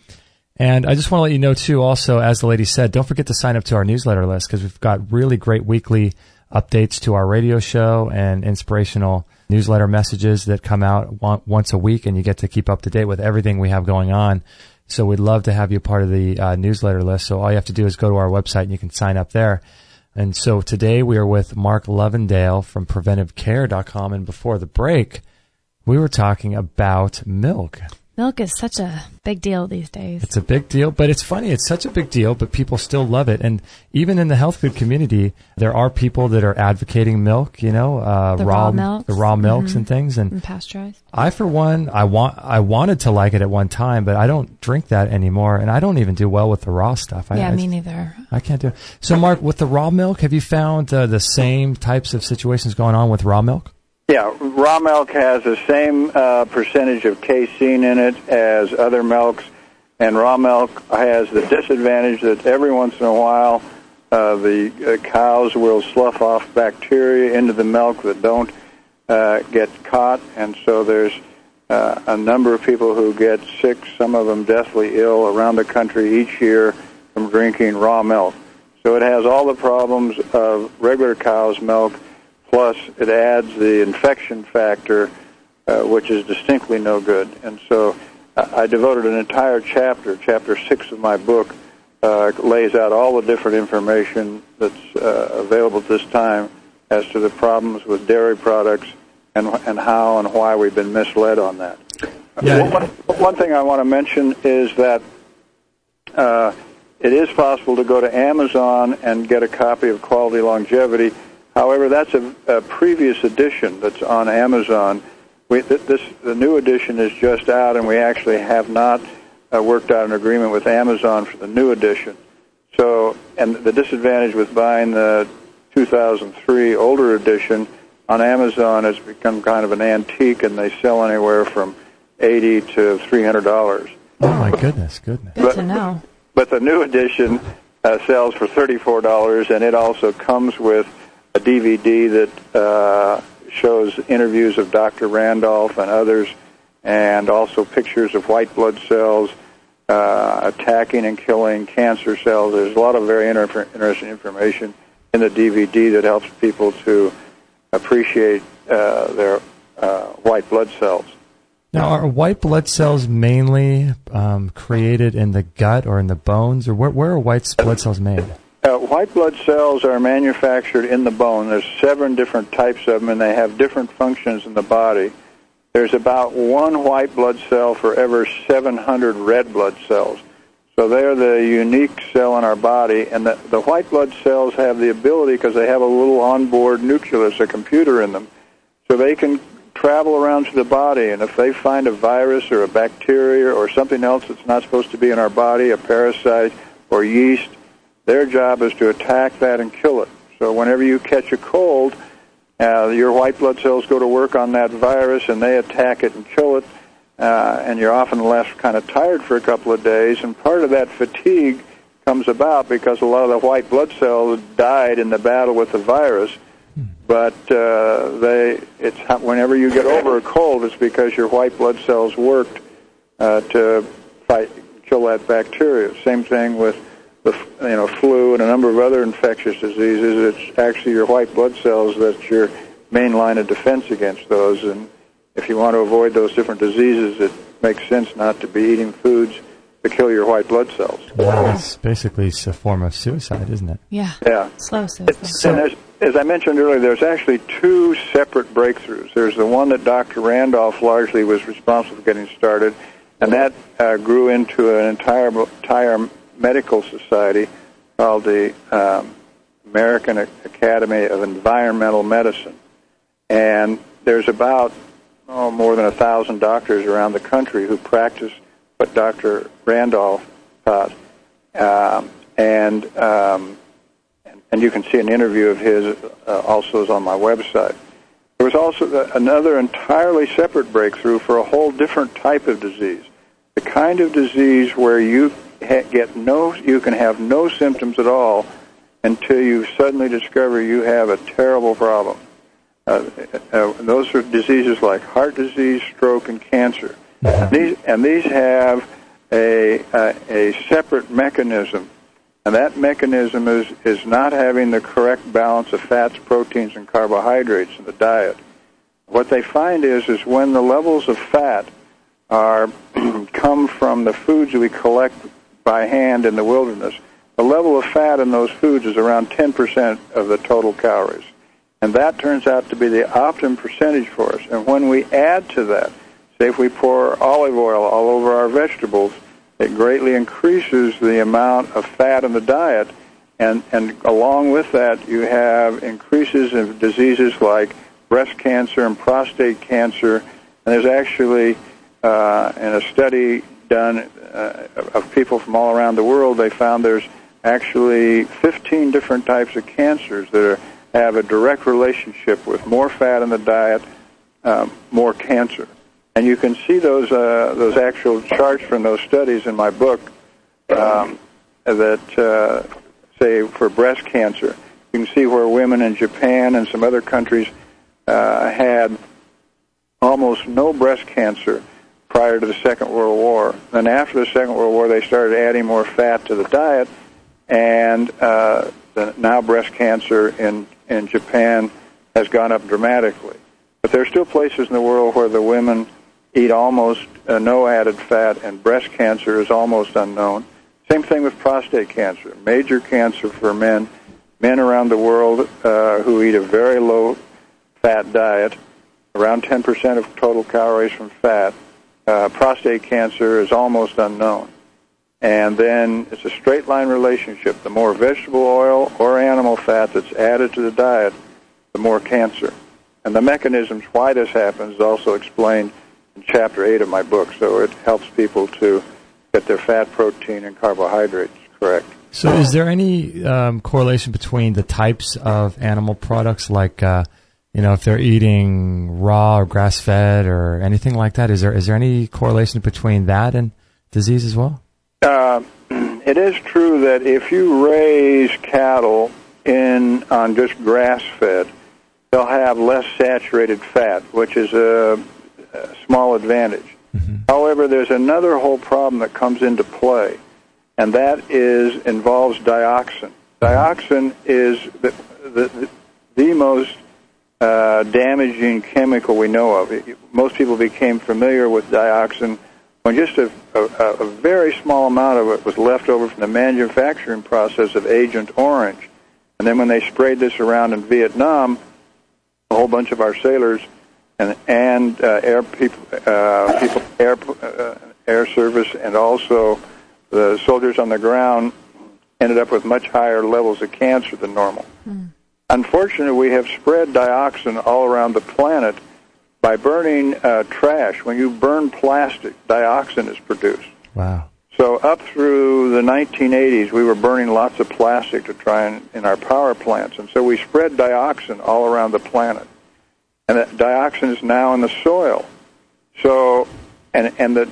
And I just want to let you know, too, also, as the lady said, don't forget to sign up to our newsletter list, because we've got really great weekly updates to our radio show and inspirational newsletter messages that come out once a week, and you get to keep up to date with everything we have going on. So we'd love to have you part of the newsletter list. So all you have to do is go to our website and you can sign up there. And so today we are with Mark Lovendale from PreventiveCare.com. And before the break, we were talking about milk. Milk is such a big deal these days. It's a big deal, but it's funny. It's such a big deal, but people still love it. And even in the health food community, there are people that are advocating milk, the raw milks and things. And pasteurized. I, for one, I wanted to like it at one time, but I don't drink that anymore. And I don't even do well with the raw stuff. Me neither. I can't do it. So, Mark, with the raw milk, have you found the same types of situations going on with raw milk? Yeah, raw milk has the same percentage of casein in it as other milks, and raw milk has the disadvantage that every once in a while the cows will slough off bacteria into the milk that don't get caught, and so there's a number of people who get sick, some of them deathly ill, around the country each year from drinking raw milk. So it has all the problems of regular cow's milk, plus it adds the infection factor, which is distinctly no good. And so I devoted an entire chapter 6 of my book, lays out all the different information that's available at this time as to the problems with dairy products and how and why we've been misled on that. Yeah. One thing I want to mention is that it is possible to go to Amazon and get a copy of Quality Longevity. However, that's a previous edition that's on Amazon. The new edition is just out, and we actually have not worked out an agreement with Amazon for the new edition. So, and the disadvantage with buying the 2003 older edition on Amazon has become kind of an antique, and they sell anywhere from $80 to $300. Oh my goodness! Good to know. But the new edition sells for $34, and it also comes with a DVD that shows interviews of Dr. Randolph and others, and also pictures of white blood cells attacking and killing cancer cells. There's a lot of very interesting information in the DVD that helps people to appreciate their white blood cells. Now, are white blood cells mainly created in the gut or in the bones, or where are white blood cells made? White blood cells are manufactured in the bone. There's 7 different types of them, and they have different functions in the body. There's about 1 white blood cell for every 700 red blood cells. So they're the unique cell in our body, and the white blood cells have the ability, because they have a little onboard nucleus, a computer in them, so they can travel around to the body, and if they find a virus or a bacteria or something else that's not supposed to be in our body, a parasite or yeast, their job is to attack that and kill it. So whenever you catch a cold, your white blood cells go to work on that virus, and they attack it and kill it, and you're often left kind of tired for a couple of days, and part of that fatigue comes about because a lot of the white blood cells died in the battle with the virus, but whenever you get over a cold, it's because your white blood cells worked to kill that bacteria. Same thing with the flu and a number of other infectious diseases. It's actually your white blood cells that's your main line of defense against those. And if you want to avoid those different diseases, it makes sense not to be eating foods to kill your white blood cells. Well, it's basically a form of suicide, isn't it? Yeah. Slow suicide. And as I mentioned earlier, there's actually 2 separate breakthroughs. There's the one that Dr. Randolph largely was responsible for getting started, and that grew into an entire medical society called the American Academy of Environmental Medicine. And there's about more than 1,000 doctors around the country who practice what Dr. Randolph taught. And you can see an interview of his also is on my website. There was also another entirely separate breakthrough for a whole different type of disease, the kind of disease where you can have no symptoms at all, until you suddenly discover you have a terrible problem. Those are diseases like heart disease, stroke, and cancer. These have a separate mechanism, and that mechanism is not having the correct balance of fats, proteins, and carbohydrates in the diet. What they find is when the levels of fat come from the foods we collect by hand in the wilderness, the level of fat in those foods is around 10% of the total calories. And that turns out to be the optimum percentage for us. And when we add to that, say if we pour olive oil all over our vegetables, it greatly increases the amount of fat in the diet. And along with that, you have increases in diseases like breast cancer and prostate cancer. And there's actually, in a study done of people from all around the world, they found there's actually 15 different types of cancers that have a direct relationship with more fat in the diet, more cancer. And you can see those actual charts from those studies in my book that say for breast cancer. You can see where women in Japan and some other countries had almost no breast cancer prior to the Second World War. Then after the Second World War, they started adding more fat to the diet, and now breast cancer in Japan has gone up dramatically. But there are still places in the world where the women eat almost no added fat, and breast cancer is almost unknown. Same thing with prostate cancer, major cancer for men. Men around the world who eat a very low-fat diet, around 10% of total calories from fat, prostate cancer is almost unknown. And then it's a straight-line relationship. The more vegetable oil or animal fat that's added to the diet, the more cancer. And the mechanisms why this happens is also explained in Chapter 8 of my book, so it helps people to get their fat, protein, and carbohydrates correct. So is there any correlation between the types of animal products, like if they're eating raw or grass-fed or anything like that? Is there any correlation between that and disease as well? It is true that if you raise cattle on just grass-fed, they'll have less saturated fat, which is a small advantage. Mm-hmm. However, there's another whole problem that comes into play, and that involves dioxin. Dioxin is the most damaging chemical we know of. Most people became familiar with dioxin when just a very small amount of it was left over from the manufacturing process of Agent Orange. And then when they sprayed this around in Vietnam, a whole bunch of our sailors and air service and also the soldiers on the ground ended up with much higher levels of cancer than normal. Mm. Unfortunately, we have spread dioxin all around the planet by burning trash. When you burn plastic, dioxin is produced. Wow. So up through the 1980s, we were burning lots of plastic to try in our power plants, and so we spread dioxin all around the planet. And that dioxin is now in the soil. So, and the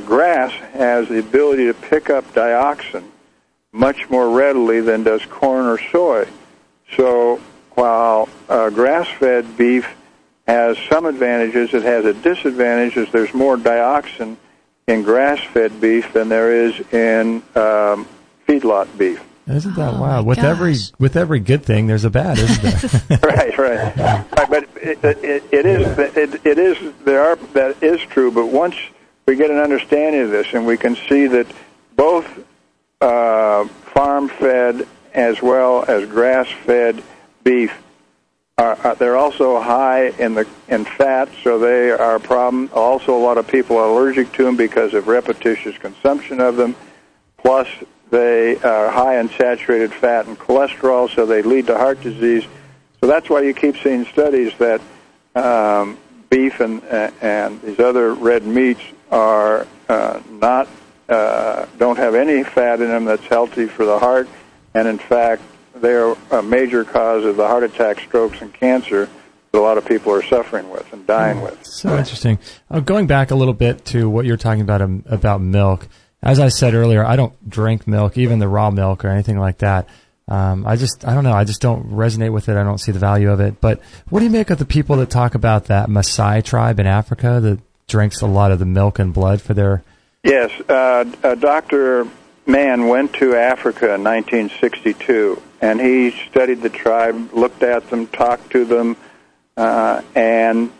grass has the ability to pick up dioxin much more readily than does corn or soy. So while grass-fed beef has some advantages, it has a disadvantage as there's more dioxin in grass-fed beef than there is in feedlot beef. Isn't that wild? With every good thing, there's a bad, isn't there? Right. But that is true. But once we get an understanding of this, and we can see that both farm-fed as well as grass-fed beef they're also high in fat, so they are a problem. Also, a lot of people are allergic to them because of repetitious consumption of them. Plus, they are high in saturated fat and cholesterol, so they lead to heart disease. So that's why you keep seeing studies that beef and these other red meats are don't have any fat in them that's healthy for the heart, and in fact, they're a major cause of the heart attack, strokes, and cancer that a lot of people are suffering with and dying with. So interesting. Going back a little bit to what you're talking about milk, as I said earlier, I don't drink milk, even the raw milk or anything like that. I don't know. I just don't resonate with it. I don't see the value of it. But what do you make of the people that talk about that Maasai tribe in Africa that drinks a lot of the milk and blood for their... Yes. Dr. Mann went to Africa in 1962, and he studied the tribe, looked at them, talked to them, and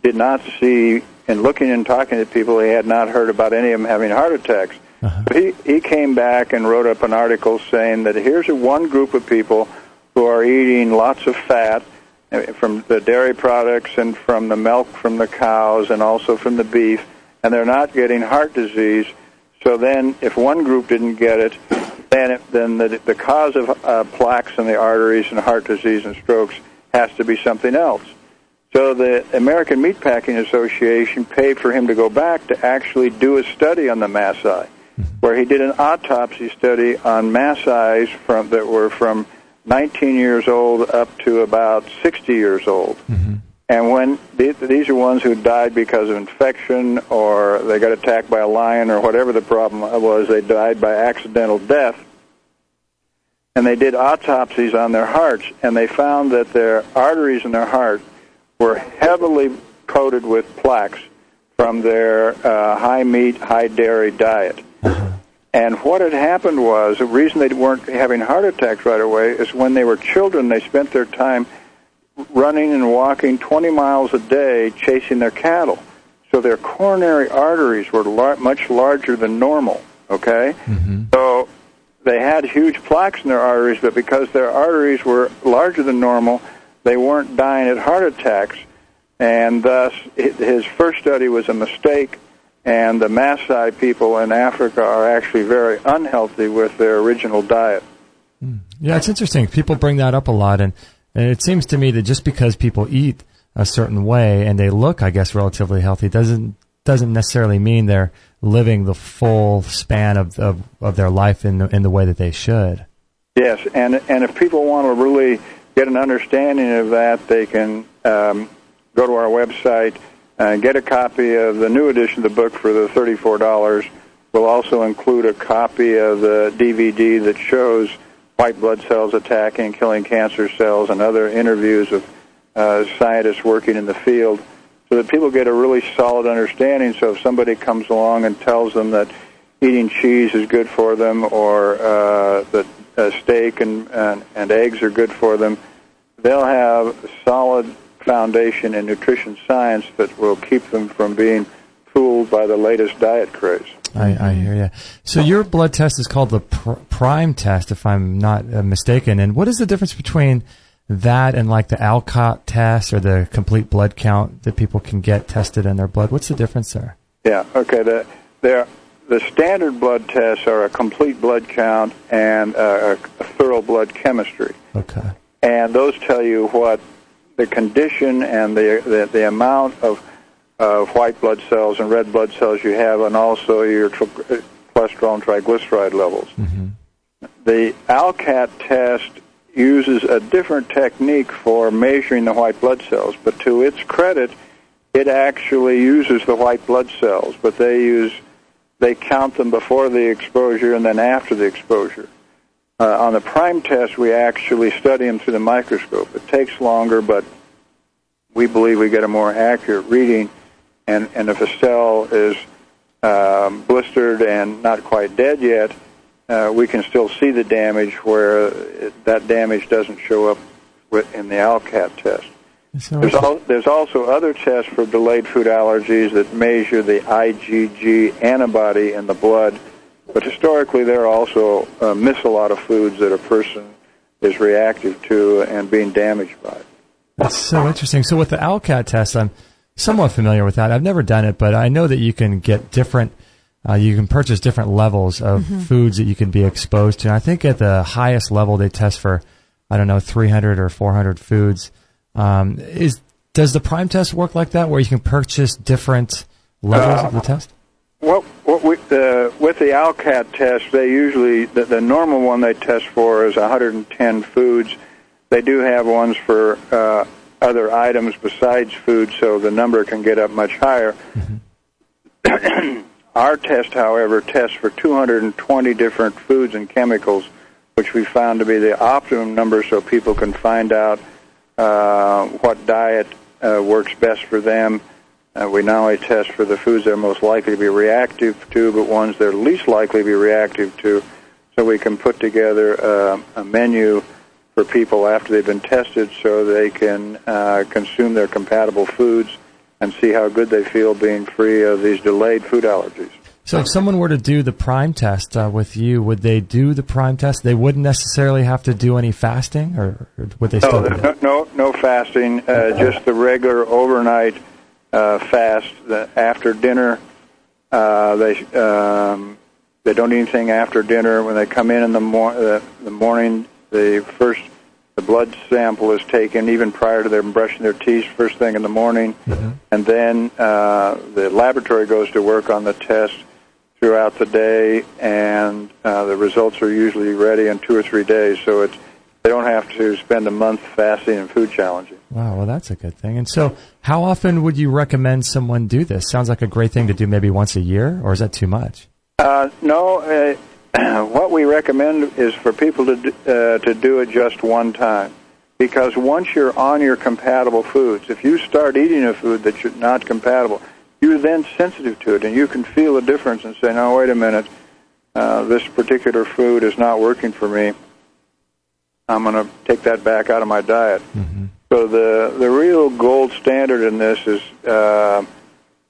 did not see, in looking and talking to people, he had not heard about any of them having heart attacks. But he came back and wrote up an article saying that here's one group of people who are eating lots of fat from the dairy products and from the milk from the cows and also from the beef, and they're not getting heart disease. So then if one group didn't get it, then the cause of plaques in the arteries and heart disease and strokes has to be something else. So the American Meatpacking Association paid for him to go back to actually do a study on the Maasai, where he did an autopsy study on Maasais that were from 19 years old up to about 60 years old. And when these are ones who died because of infection or they got attacked by a lion or whatever the problem was, they died by accidental death. And they did autopsies on their hearts, and they found that their arteries in their heart were heavily coated with plaques from their high meat, high dairy diet. And what had happened was, the reason they weren't having heart attacks right away is when they were children, they spent their time running and walking 20 miles a day chasing their cattle. So their coronary arteries were much larger than normal, okay? So they had huge plaques in their arteries, but because their arteries were larger than normal, they weren't dying at heart attacks. And thus, his first study was a mistake, and the Maasai people in Africa are actually very unhealthy with their original diet. Yeah, it's interesting. People bring that up a lot, and it seems to me that just because people eat a certain way and they look, I guess, relatively healthy, doesn't necessarily mean they're living the full span of their life in the way that they should. Yes, and if people want to really get an understanding of that, they can go to our website and get a copy of the new edition of the book for the $34. We'll also include a copy of the DVD that shows white blood cells attacking and killing cancer cells and other interviews with scientists working in the field, so that people get a really solid understanding. So if somebody comes along and tells them that eating cheese is good for them, or that steak and eggs are good for them, they'll have a solid foundation in nutrition science that will keep them from being fooled by the latest diet craze. I hear you. So your blood test is called the Prime test, if I'm not mistaken. And what is the difference between that and like the Alcott test or the complete blood count that people can get tested in their blood? What's the difference there? Yeah, okay. The standard blood tests are a complete blood count and a thorough blood chemistry. Okay. And those tell you what the condition and the amount of white blood cells and red blood cells you have, and also your cholesterol and triglyceride levels. The Alcat test uses a different technique for measuring the white blood cells, but to its credit, it actually uses the white blood cells, but they count them before the exposure and then after the exposure. On the Prime test, we actually study them through the microscope. It takes longer, but we believe we get a more accurate reading. And if a cell is blistered and not quite dead yet, we can still see the damage where that damage doesn't show up in the Alcat test. There's also other tests for delayed food allergies that measure the IgG antibody in the blood, but historically there also miss a lot of foods that a person is reactive to and being damaged by. That's so interesting. So with the Alcat test, I'm somewhat familiar with that. I've never done it, but I know that you can get different, you can purchase different levels of foods that you can be exposed to. And I think at the highest level they test for, 300 or 400 foods. Does the Prime test work like that, where you can purchase different levels of the test? With the Alcat test, they usually, the normal one they test for is 110 foods. They do have ones for other items besides food, so the number can get up much higher. Our test, however, tests for 220 different foods and chemicals, which we found to be the optimum number so people can find out what diet works best for them. We not only test for the foods they're most likely to be reactive to, but ones they're least likely to be reactive to, so we can put together a menu for people after they've been tested so they can consume their compatible foods and see how good they feel being free of these delayed food allergies. So if someone were to do the Prime test with you, would they do the Prime test? They wouldn't necessarily have to do any fasting, or would they still do that? No fasting, just the regular overnight fast. After dinner, they don't eat anything after dinner. When they come in the morning, the blood sample is taken even prior to them brushing their teeth first thing in the morning, and then the laboratory goes to work on the test throughout the day, and the results are usually ready in 2 or 3 days, so they don't have to spend a month fasting and food challenging. Wow, well, that's a good thing. And so how often would you recommend someone do this? Sounds like a great thing to do maybe once a year, or is that too much? No. What we recommend is for people to do it just one time, because once you're on your compatible foods, if you start eating a food that's not compatible, you're then sensitive to it, and you can feel the difference and say, no, wait a minute, this particular food is not working for me. I'm going to take that back out of my diet. So the real gold standard in this is to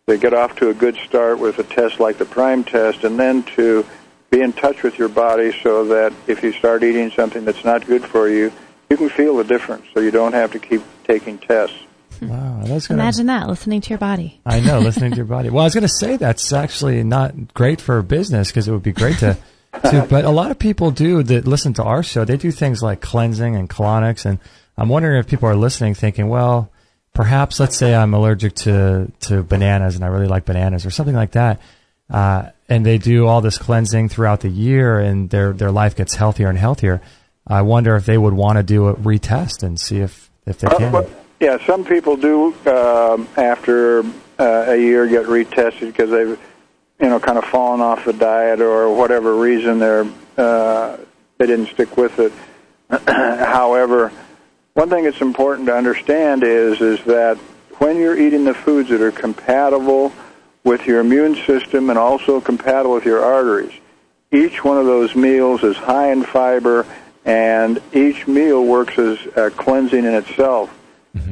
get off to a good start with a test like the Prime test, and then to be in touch with your body so that if you start eating something that's not good for you, you can feel the difference, so you don't have to keep taking tests. Wow, Imagine that, listening to your body. I know, listening to your body. Well, I was going to say that's actually not great for business, because it would be great to but a lot of people that listen to our show, they do things like cleansing and colonics, and I'm wondering if people are listening thinking, well, perhaps, let's say I'm allergic to bananas and I really like bananas or something like that, and they do all this cleansing throughout the year and their life gets healthier and healthier. I wonder if they would want to do a retest and see if they can. Yeah, some people do after a year get retested because they've kind of fallen off the diet or whatever reason they didn't stick with it. However, one thing that's important to understand is that when you're eating the foods that are compatible with your immune system and also compatible with your arteries, each one of those meals is high in fiber, and each meal works as a cleansing in itself.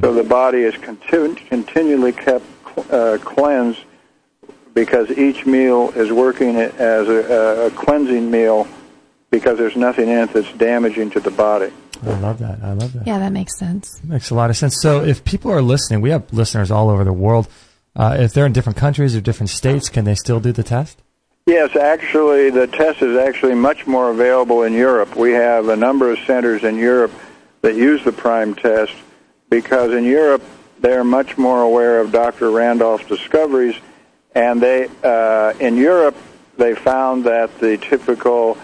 So the body is continually kept cleansed because each meal is working as a cleansing meal, because there's nothing in it that's damaging to the body. I love that. Yeah, that makes sense. Makes a lot of sense. So if people are listening, we have listeners all over the world. If they're in different countries or different states, can they still do the test? Yes, actually, the test is actually much more available in Europe. We have a number of centers in Europe that use the Prime test, because in Europe they're much more aware of Dr. Randolph's discoveries, and in Europe they found that the typical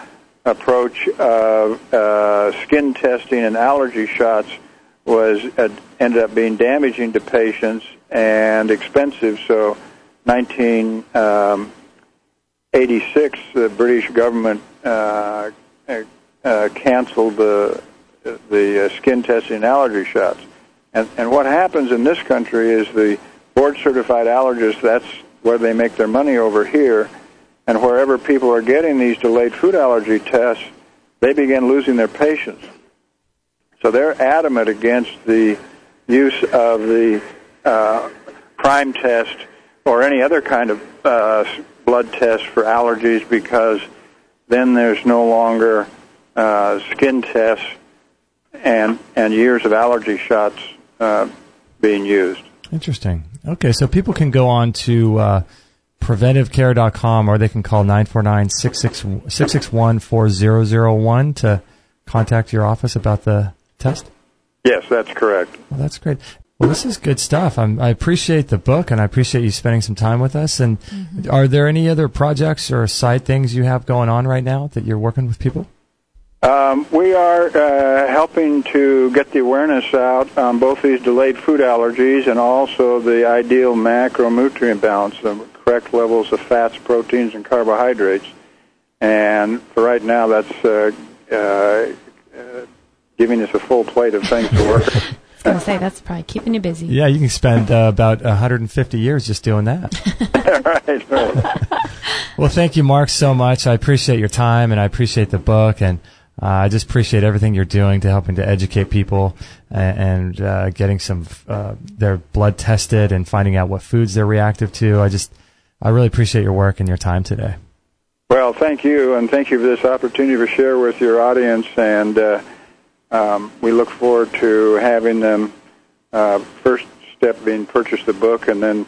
approach of skin testing and allergy shots ended up being damaging to patients and expensive. So 1986, the British government canceled the skin testing and allergy shots. And what happens in this country is the board-certified allergists, that's where they make their money over here, and wherever people are getting these delayed food allergy tests, they begin losing their patients. So they're adamant against the use of the Prime test or any other kind of blood test for allergies, because then there's no longer skin tests and years of allergy shots being used. Interesting. Okay, so people can go on to preventivecare.com, or they can call 949-661-4001 to contact your office about the test? Yes, that's correct. Well, that's great. Well, this is good stuff. I appreciate the book, and I appreciate you spending some time with us. And are there any other projects or side things you have going on right now that you're working with people? We are helping to get the awareness out on both these delayed food allergies and also the ideal macronutrient balance, the correct levels of fats, proteins, and carbohydrates. And for right now, that's giving us a full plate of things to work. I was going to say, that's probably keeping you busy. Yeah, you can spend about 150 years just doing that. Right. Well, thank you, Mark, so much. I appreciate your time, and I appreciate the book, and I just appreciate everything you're doing to helping to educate people and getting some their blood tested and finding out what foods they're reactive to. I really appreciate your work and your time today. Well, thank you, and thank you for this opportunity to share with your audience, and we look forward to having them, first step being purchase the book, and then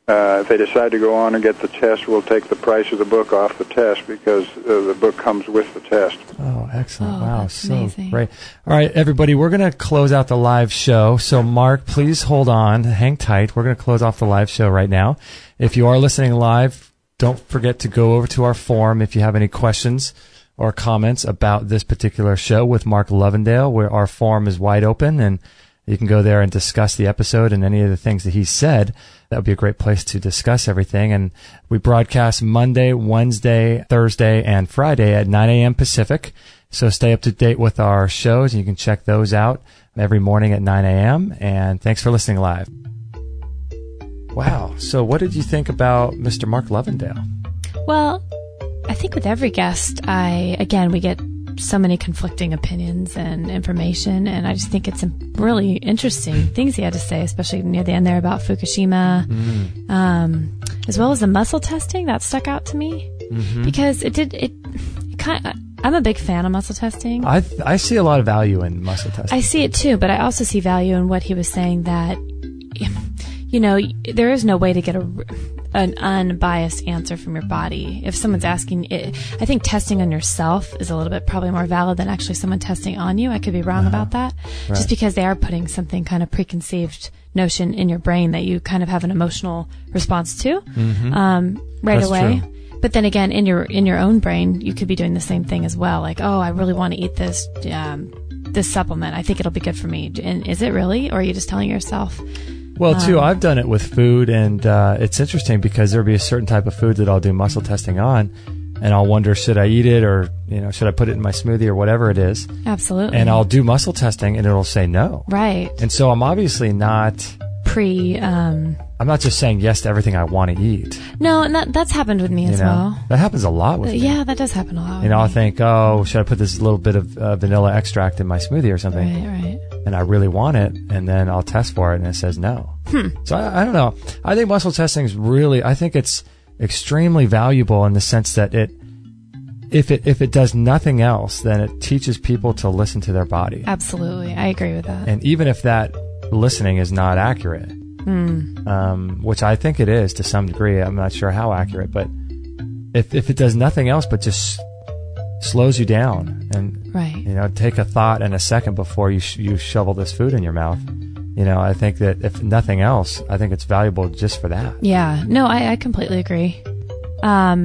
if they decide to go on and get the test, we'll take the price of the book off the test because the book comes with the test. Oh, excellent. Wow, that's so amazing. great. All right, everybody, we're going to close out the live show. So, Mark, please hold on. Hang tight. We're going to close off the live show right now. If you are listening live, don't forget to go over to our forum if you have any questions or comments about this particular show with Mark Lovendale, where our forum is wide open, and you can go there and discuss the episode and any of the things that he said. That would be a great place to discuss everything. And we broadcast Monday, Wednesday, Thursday, and Friday at 9 a.m. Pacific. So stay up to date with our shows, and you can check those out every morning at 9 a.m. And thanks for listening live. Wow. So what did you think about Mr. Mark Lovendale? Well, I think with every guest, we get so many conflicting opinions and information, and I just think it's some really interesting things he had to say, especially near the end there about Fukushima, as well as the muscle testing that stuck out to me because I'm a big fan of muscle testing. I see a lot of value in muscle testing. I see it too, but I also see value in what he was saying that, there is no way to get an unbiased answer from your body. If someone's asking it, I think testing on yourself is a little bit probably more valid than actually someone testing on you. I could be wrong about that. Right. Just because they are putting something kind of preconceived notion in your brain that you kind of have an emotional response to, right That's away. True. But then again, in your own brain, you could be doing the same thing as well. Like, oh, I really want to eat this, this supplement. I think it'll be good for me. And is it really? Or are you just telling yourself? Well, too, I've done it with food, and it's interesting because there'll be a certain type of food that I'll do muscle testing on, and I'll wonder, should I eat it, or should I put it in my smoothie or whatever it is? Absolutely. And I'll do muscle testing, and it'll say no. Right. And so I'm obviously not I'm not just saying yes to everything I want to eat. No, and that's happened with me as well. That happens a lot with me. Yeah, that does happen a lot with I'll me. think, oh, should I put this little bit of vanilla extract in my smoothie or something? Right. And I really want it, and then I'll test for it, and it says no. So I don't know. I think muscle testing is I think it's extremely valuable in the sense that if it does nothing else, then it teaches people to listen to their body. Absolutely. I agree with that. And even if that listening is not accurate, which I think it is to some degree, I'm not sure how accurate, but if it does nothing else but just slows you down and take a thought and a second before you shovel this food in your mouth, I think that if nothing else, I think it's valuable just for that. Yeah. No, I completely agree. Are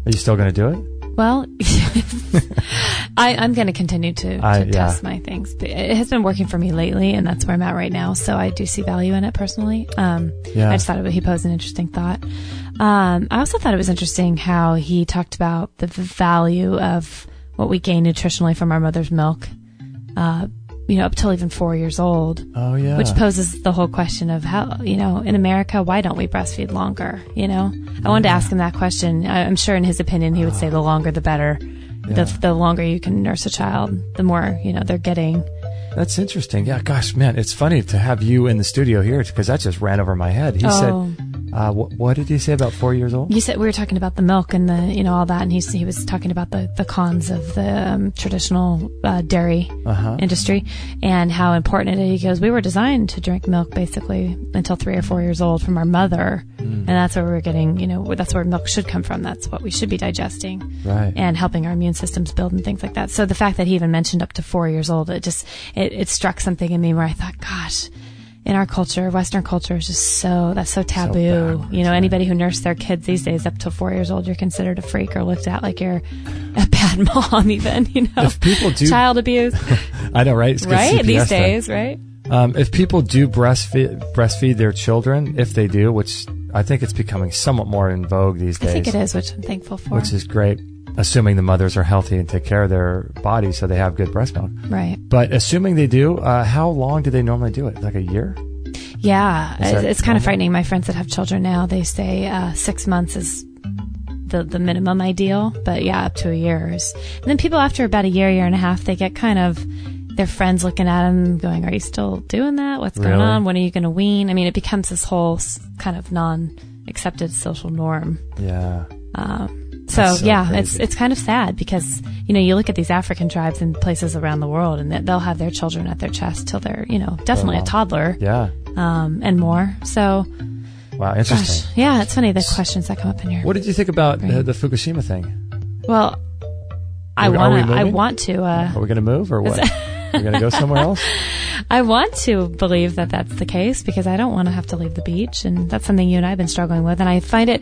you still going to do it? Well, I'm going to continue to test my things. But it has been working for me lately, and that's where I'm at right now. So I do see value in it personally. I just thought he posed an interesting thought. I also thought it was interesting how he talked about the value of what we gain nutritionally from our mother's milk, up till even 4 years old. Oh, yeah. Which poses the whole question of how, in America, why don't we breastfeed longer? I wanted to ask him that question. I'm sure in his opinion, he would say the longer the better. Yeah. The longer you can nurse a child, the more, they're getting. That's interesting. Yeah, gosh, man, it's funny to have you in the studio here because that just ran over my head. He said, what did he say about 4 years old? You said we were talking about the milk and the, all that, and he was talking about the cons of the traditional dairy industry and how important it is. He goes, we were designed to drink milk basically until 3 or 4 years old from our mother, and that's where we're getting, that's where milk should come from. That's what we should be digesting, right? And helping our immune systems build and things like that. So the fact that he even mentioned up to 4 years old, it struck something in me where I thought, gosh. In our culture, Western culture is just that's so taboo. So anybody who nursed their kids these days up to 4 years old, you're considered a freak or looked at like you're a bad mom even, If people do child abuse. I know, right? It's right? CPS These days, right? If people do breastfeed their children, if they do, which I think it's becoming somewhat more in vogue these days. I think it is, which I'm thankful for. Which is great, assuming the mothers are healthy and take care of their bodies so they have good breast milk. Right. But assuming they do, how long do they normally do it? Like a year? Yeah, it's kind of frightening. My friends that have children now, they say 6 months is the minimum ideal, but yeah, up to a year is. And then people after about a year and a half, they get kind of their friends looking at them going, are you still doing that? What's going on? When are you going to wean? I mean, it becomes this whole kind of non-accepted social norm. Yeah. So yeah, crazy. it's kind of sad because, you look at these African tribes in places around the world and they'll have their children at their chest till they're, definitely a toddler. Yeah. And more. So. Wow, interesting. Gosh, yeah, it's funny the questions that come up in here. What did you think about the Fukushima thing? Well, I want to. Are we going to move or what? Are we going to go somewhere else? I want to believe that that's the case because I don't want to have to leave the beach, and that's something you and I have been struggling with. And I find it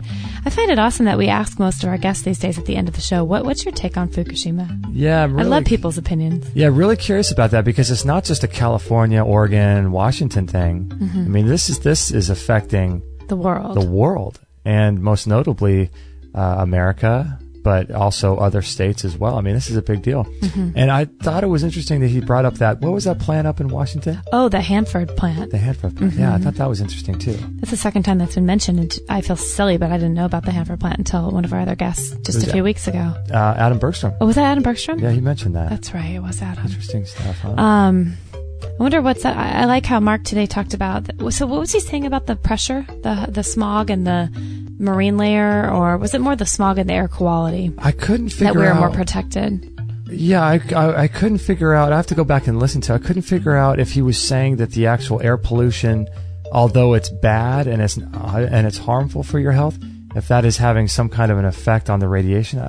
awesome that we ask most of our guests these days at the end of the show, what's your take on Fukushima? Yeah, I love people's opinions. Yeah, really curious about that because it's not just a California, Oregon, Washington thing. Mm-hmm. I mean, this is affecting the world, and most notably America, but also other states as well. I mean, this is a big deal. Mm-hmm. And I thought it was interesting that he brought up what was that plant up in Washington? Oh, the Hanford plant. The Hanford plant. Mm-hmm. Yeah, I thought that was interesting too. That's the second time that's been mentioned, and I feel silly, but I didn't know about the Hanford plant until one of our other guests just a few weeks ago. Adam Bergstrom. Oh, was that Adam Bergstrom? Yeah, he mentioned that. That's right, it was Adam. Interesting stuff, huh? I wonder what's that. I like how Mark today talked about. So what was he saying about the pressure, the smog and the marine layer, or was it more the smog and the air quality? I couldn't figure out. That we were more protected. Yeah, I couldn't figure out. I have to go back and listen to it. I couldn't figure out if he was saying that the actual air pollution, although it's bad and it's harmful for your health, if that is having some kind of an effect on the radiation,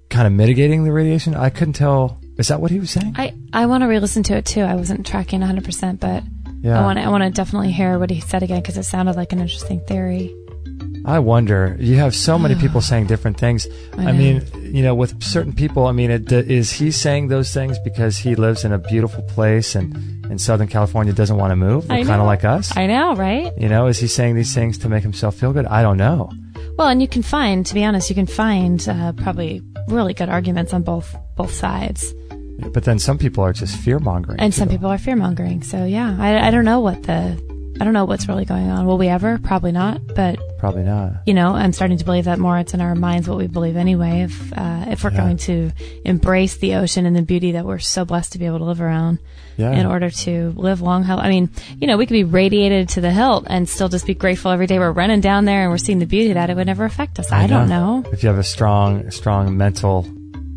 kind of mitigating the radiation. I couldn't tell. Is that what he was saying? I want to re-listen to it too. I wasn't tracking 100%, but yeah. I want to definitely hear what he said again because it sounded like an interesting theory. I wonder. You have so many people saying different things. I mean, with certain people, I mean, is he saying those things because he lives in a beautiful place and in Southern California doesn't want to move? Kind of like us. I know, right? Is he saying these things to make himself feel good? I don't know. Well, and you can find probably really good arguments on both sides. But then some people are just fear-mongering. And some people are fear-mongering. So, yeah, I don't know I don't know what's really going on. Will we ever? Probably not. But probably not. I'm starting to believe that more. It's in our minds what we believe anyway. If we're going to embrace the ocean and the beauty that we're so blessed to be able to live around, in order to live long, health. I mean, we could be radiated to the hilt and still just be grateful every day we're running down there and we're seeing the beauty that it would never affect us. I don't know. If you have a strong mental.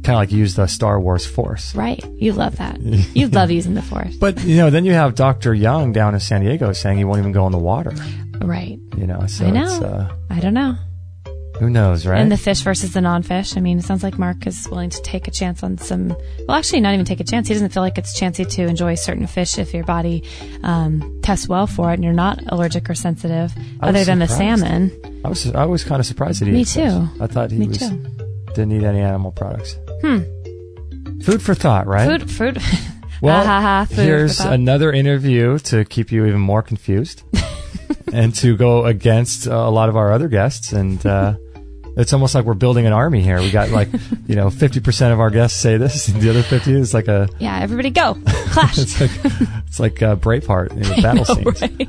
Kind of like use the Star Wars Force. Right. You love that. You love using the Force. But, then you have Dr. Young down in San Diego saying he won't even go in the water. Right. So I know. I don't know. Who knows, right? And the fish versus the non-fish. I mean, it sounds like Mark is willing to take a chance on some... Well, actually, not even take a chance. He doesn't feel like it's chancy to enjoy certain fish if your body tests well for it and you're not allergic or sensitive, other than the salmon. I was kind of surprised that he Me too. I thought he didn't eat any animal products. Food for thought, right? Food. Well, food here's another interview to keep you even more confused and to go against a lot of our other guests. And it's almost like we're building an army here. We got 50% of our guests say this, and the other 50 is like a... Yeah, everybody go. Clash. it's like Braveheart in the battle scenes. Right?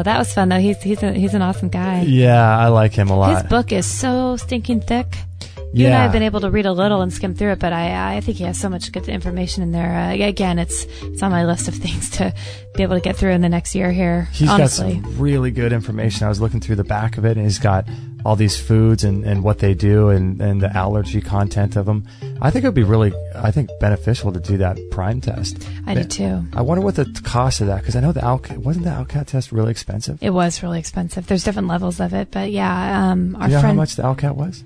That was fun, though. He's an awesome guy. Yeah, I like him a lot. His book is so stinking thick. You and I have been able to read a little and skim through it, but I think he has so much good information in there. Again, it's on my list of things to be able to get through in the next year here. He's got some really good information. I was looking through the back of it, and he's got all these foods and what they do and the allergy content of them. I think it would be really, beneficial to do that Prime test. I do too. I wonder what the cost of that, because I know wasn't the ALCAT test really expensive? It was really expensive. There's different levels of it, but yeah, our friend. You know how much the ALCAT was?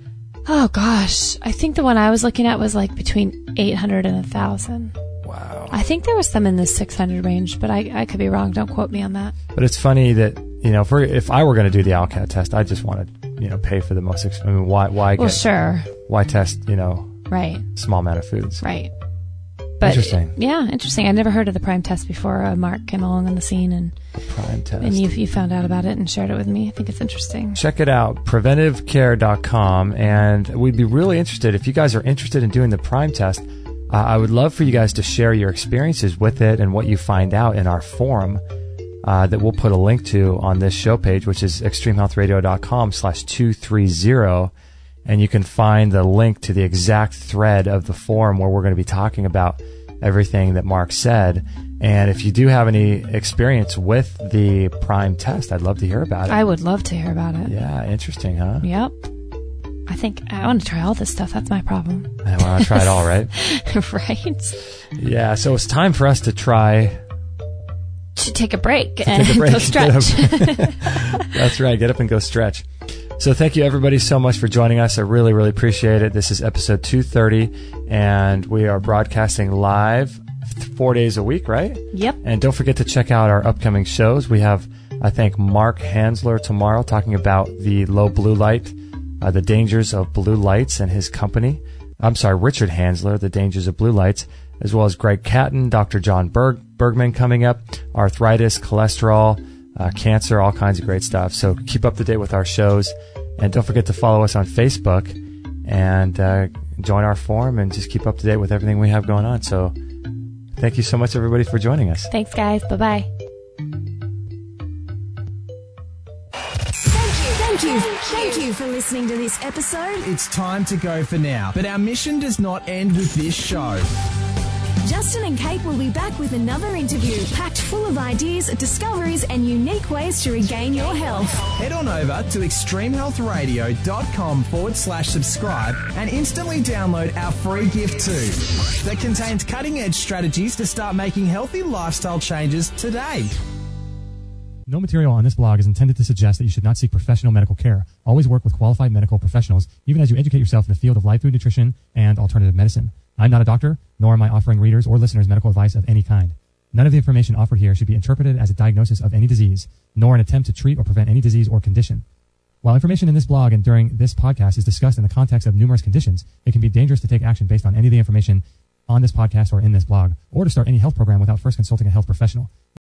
Oh gosh, I think the one I was looking at was like between $800 and $1,000. Wow. I think there was some in the 600 range, but I could be wrong. Don't quote me on that. But it's funny that if I were going to do the ALCAT test, I just want to pay for the most expensive. I mean, why? Well, sure. Why test? Right. Small amount of foods. Right. But interesting. Yeah, interesting. I never heard of the Prime test before Mark came along on the scene and Prime test. And you found out about it and shared it with me. I think it's interesting. Check it out, preventivecare.com. And we'd be really interested, if you guys are interested in doing the Prime test, I would love for you guys to share your experiences with it and what you find out in our forum that we'll put a link to on this show page, which is extremehealthradio.com/230. And you can find the link to the exact thread of the forum where we're going to be talking about everything that Mark said. And if you do have any experience with the Prime test, I'd love to hear about it. I would love to hear about it. Yeah, interesting, huh? Yep. I think I want to try all this stuff. That's my problem. I want to try it all, right? Right. Yeah, so it's time for us to try... to take a break and go stretch. That's right. Get up and go stretch. So thank you, everybody, so much for joining us. I really, really appreciate it. This is episode 230, and we are broadcasting live 4 days a week, right? Yep. And don't forget to check out our upcoming shows. We have, I think, Mark Hansler tomorrow talking about the low blue light, the dangers of blue lights, and his company. I'm sorry, Richard Hansler, the dangers of blue lights, as well as Greg Catton, Dr. John Bergman coming up, arthritis, cholesterol, cancer, all kinds of great stuff. So keep up to date with our shows. And don't forget to follow us on Facebook and join our forum and just keep up to date with everything we have going on. So thank you so much, everybody, for joining us. Thanks, guys. Bye-bye. Thank you for listening to this episode. It's time to go for now, but our mission does not end with this show. Justin and Kate will be back with another interview packed full of ideas, discoveries, and unique ways to regain your health. Head on over to extremehealthradio.com/subscribe and instantly download our free gift too that contains cutting-edge strategies to start making healthy lifestyle changes today. No material on this blog is intended to suggest that you should not seek professional medical care. Always work with qualified medical professionals, even as you educate yourself in the field of live food nutrition and alternative medicine. I'm not a doctor, nor am I offering readers or listeners medical advice of any kind. None of the information offered here should be interpreted as a diagnosis of any disease, nor an attempt to treat or prevent any disease or condition. While information in this blog and during this podcast is discussed in the context of numerous conditions, it can be dangerous to take action based on any of the information on this podcast or in this blog, or to start any health program without first consulting a health professional.